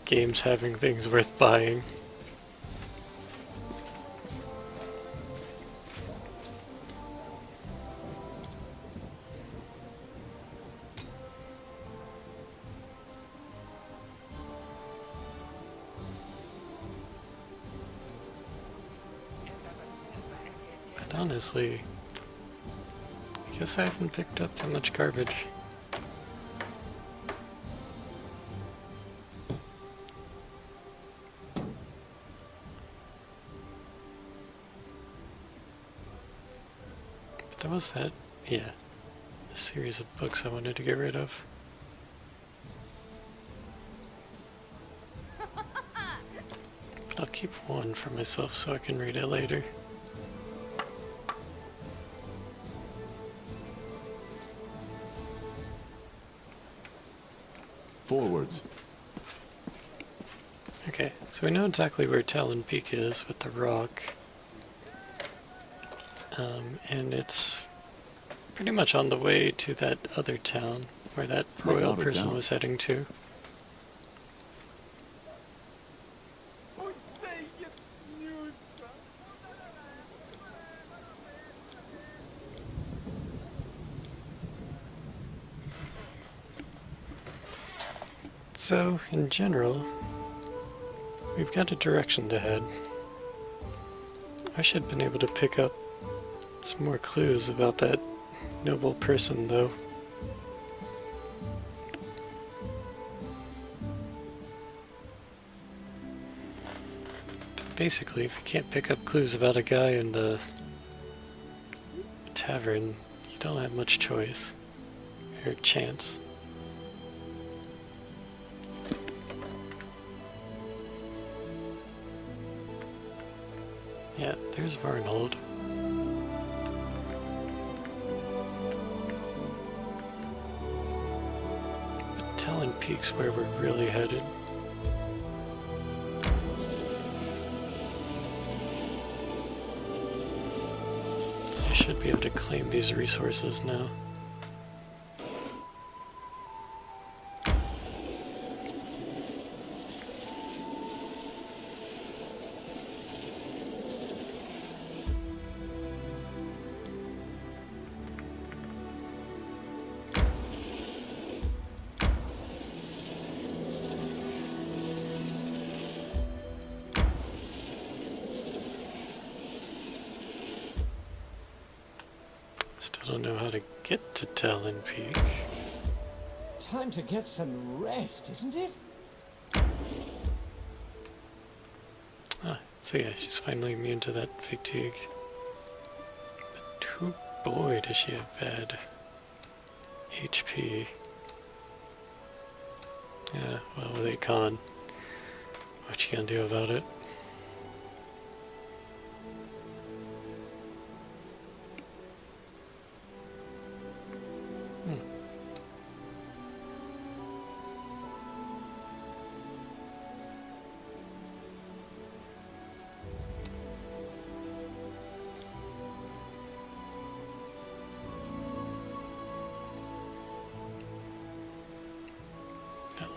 games having things worth buying. Honestly, I guess I haven't picked up that much garbage. But there was that, yeah, a series of books I wanted to get rid of. But I'll keep one for myself so I can read it later. Forwards. Okay, so we know exactly where Talon Peak is with the rock. And it's pretty much on the way to that other town where that royal Without a person doubt. was heading to. So, in general, we've got a direction to head. I should have been able to pick up some more clues about that noble person, though. Basically, if you can't pick up clues about a guy in the tavern, you don't have much choice or chance. Yeah, there's Varnhold. But Talon Peak's where we're really headed. I should be able to claim these resources now. Still don't know how to get to Talon Peak. Time to get some rest, isn't it? Ah, so yeah, she's finally immune to that fatigue. But oh boy, does she have bad HP. Yeah, well, with a con, what you gonna do about it?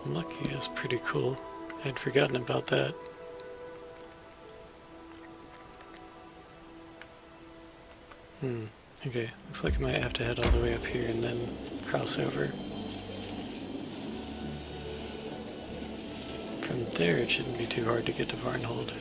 Lucky is pretty cool. I'd forgotten about that. Okay, looks like I might have to head all the way up here and then cross over. From there it shouldn't be too hard to get to Varnhold.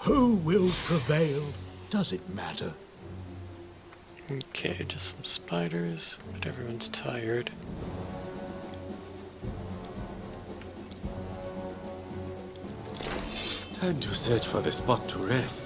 Who will prevail? Does it matter? Okay, just some spiders, but everyone's tired. Time to search for the spot to rest.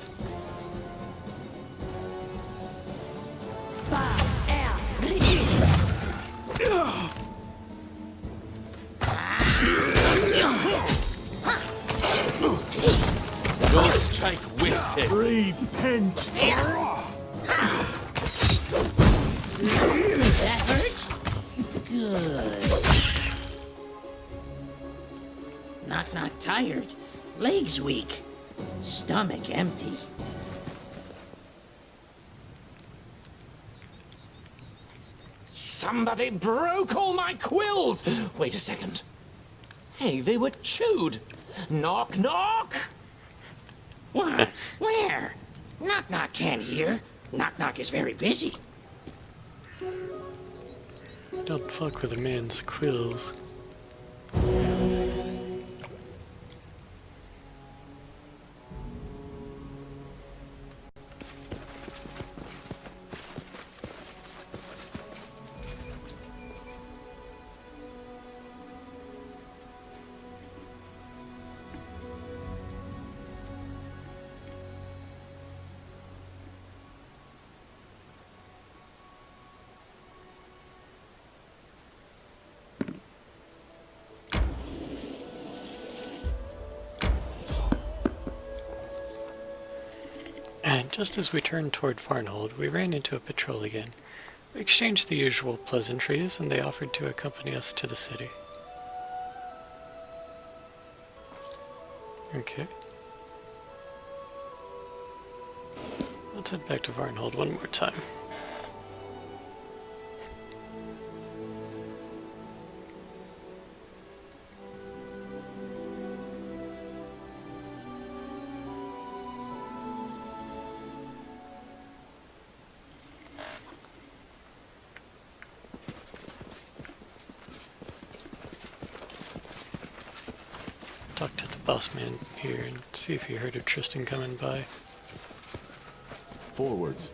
Don't strike wasted. Repent! That hurts? Good. Knock tired. Legs weak. Stomach empty. Somebody broke all my quills! Wait a second. Hey, they were chewed. Knock, knock! What? Where? Knock can't hear. Knock is very busy. Don't fuck with a man's quills. And just as we turned toward Varnhold, we ran into a patrol again. We exchanged the usual pleasantries, and they offered to accompany us to the city. Okay. Let's head back to Varnhold one more time. boss man here and see if he heard of Tristan coming by. Forwards.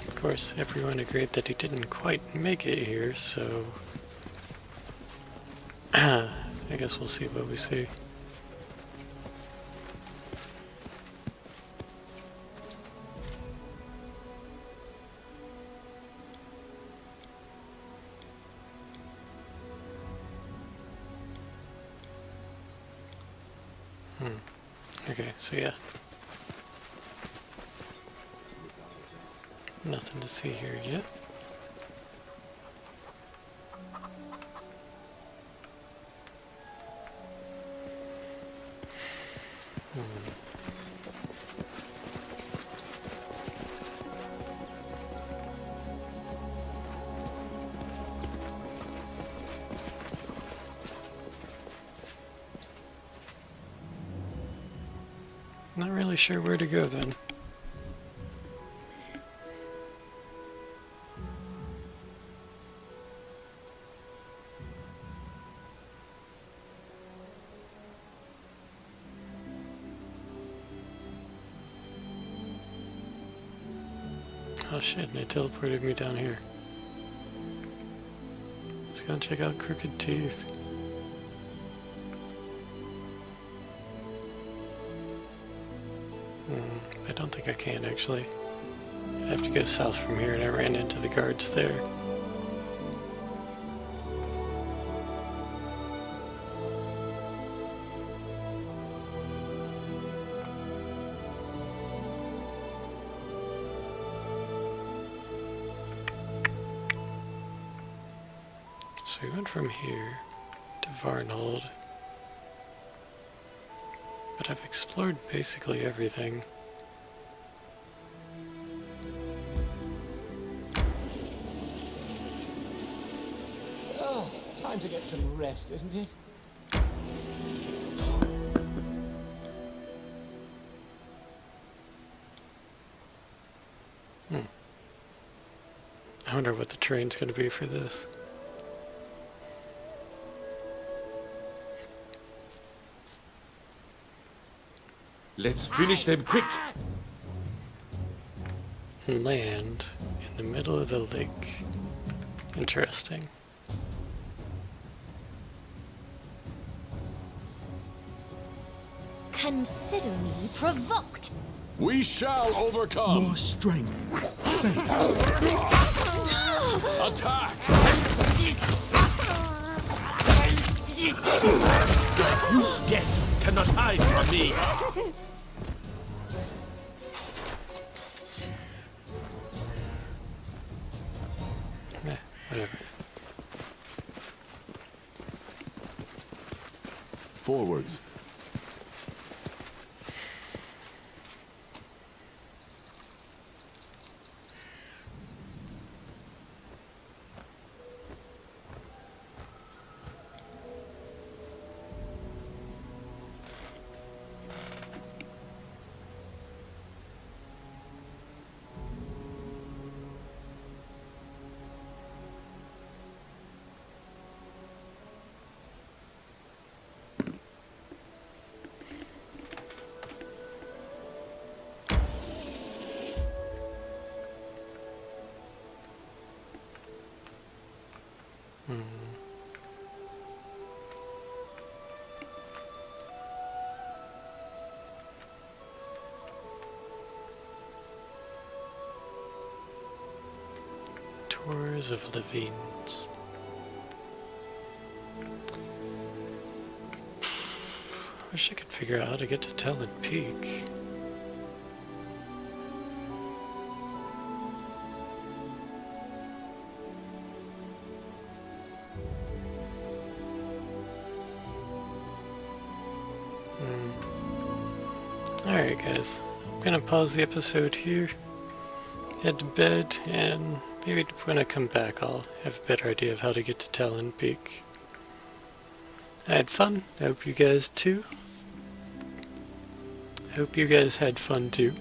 Of course, everyone agreed that he didn't quite make it here, so I guess we'll see what we see. Okay, so yeah. Nothing to see here yet. Not really sure where to go then. Oh shit, and it teleported me down here. Let's go and check out Crooked Teeth. I don't think I can actually. I have to go south from here and I ran into the guards there. So we went from here to Varnold, but I've explored basically everything. Oh, time to get some rest, isn't it? I wonder what the train's going to be for this. Let's finish them quick. Land in the middle of the lake. Interesting. Consider me provoked. We shall overcome. More strength. Thanks. Attack! Death cannot hide from me. Whatever. Forwards. Tours of Levines. I wish I could figure out how to get to Talon Peak. Alright guys, I'm gonna pause the episode here, head to bed, and maybe when I come back I'll have a better idea of how to get to Talon Peak. I had fun, I hope you guys too. I hope you guys had fun too.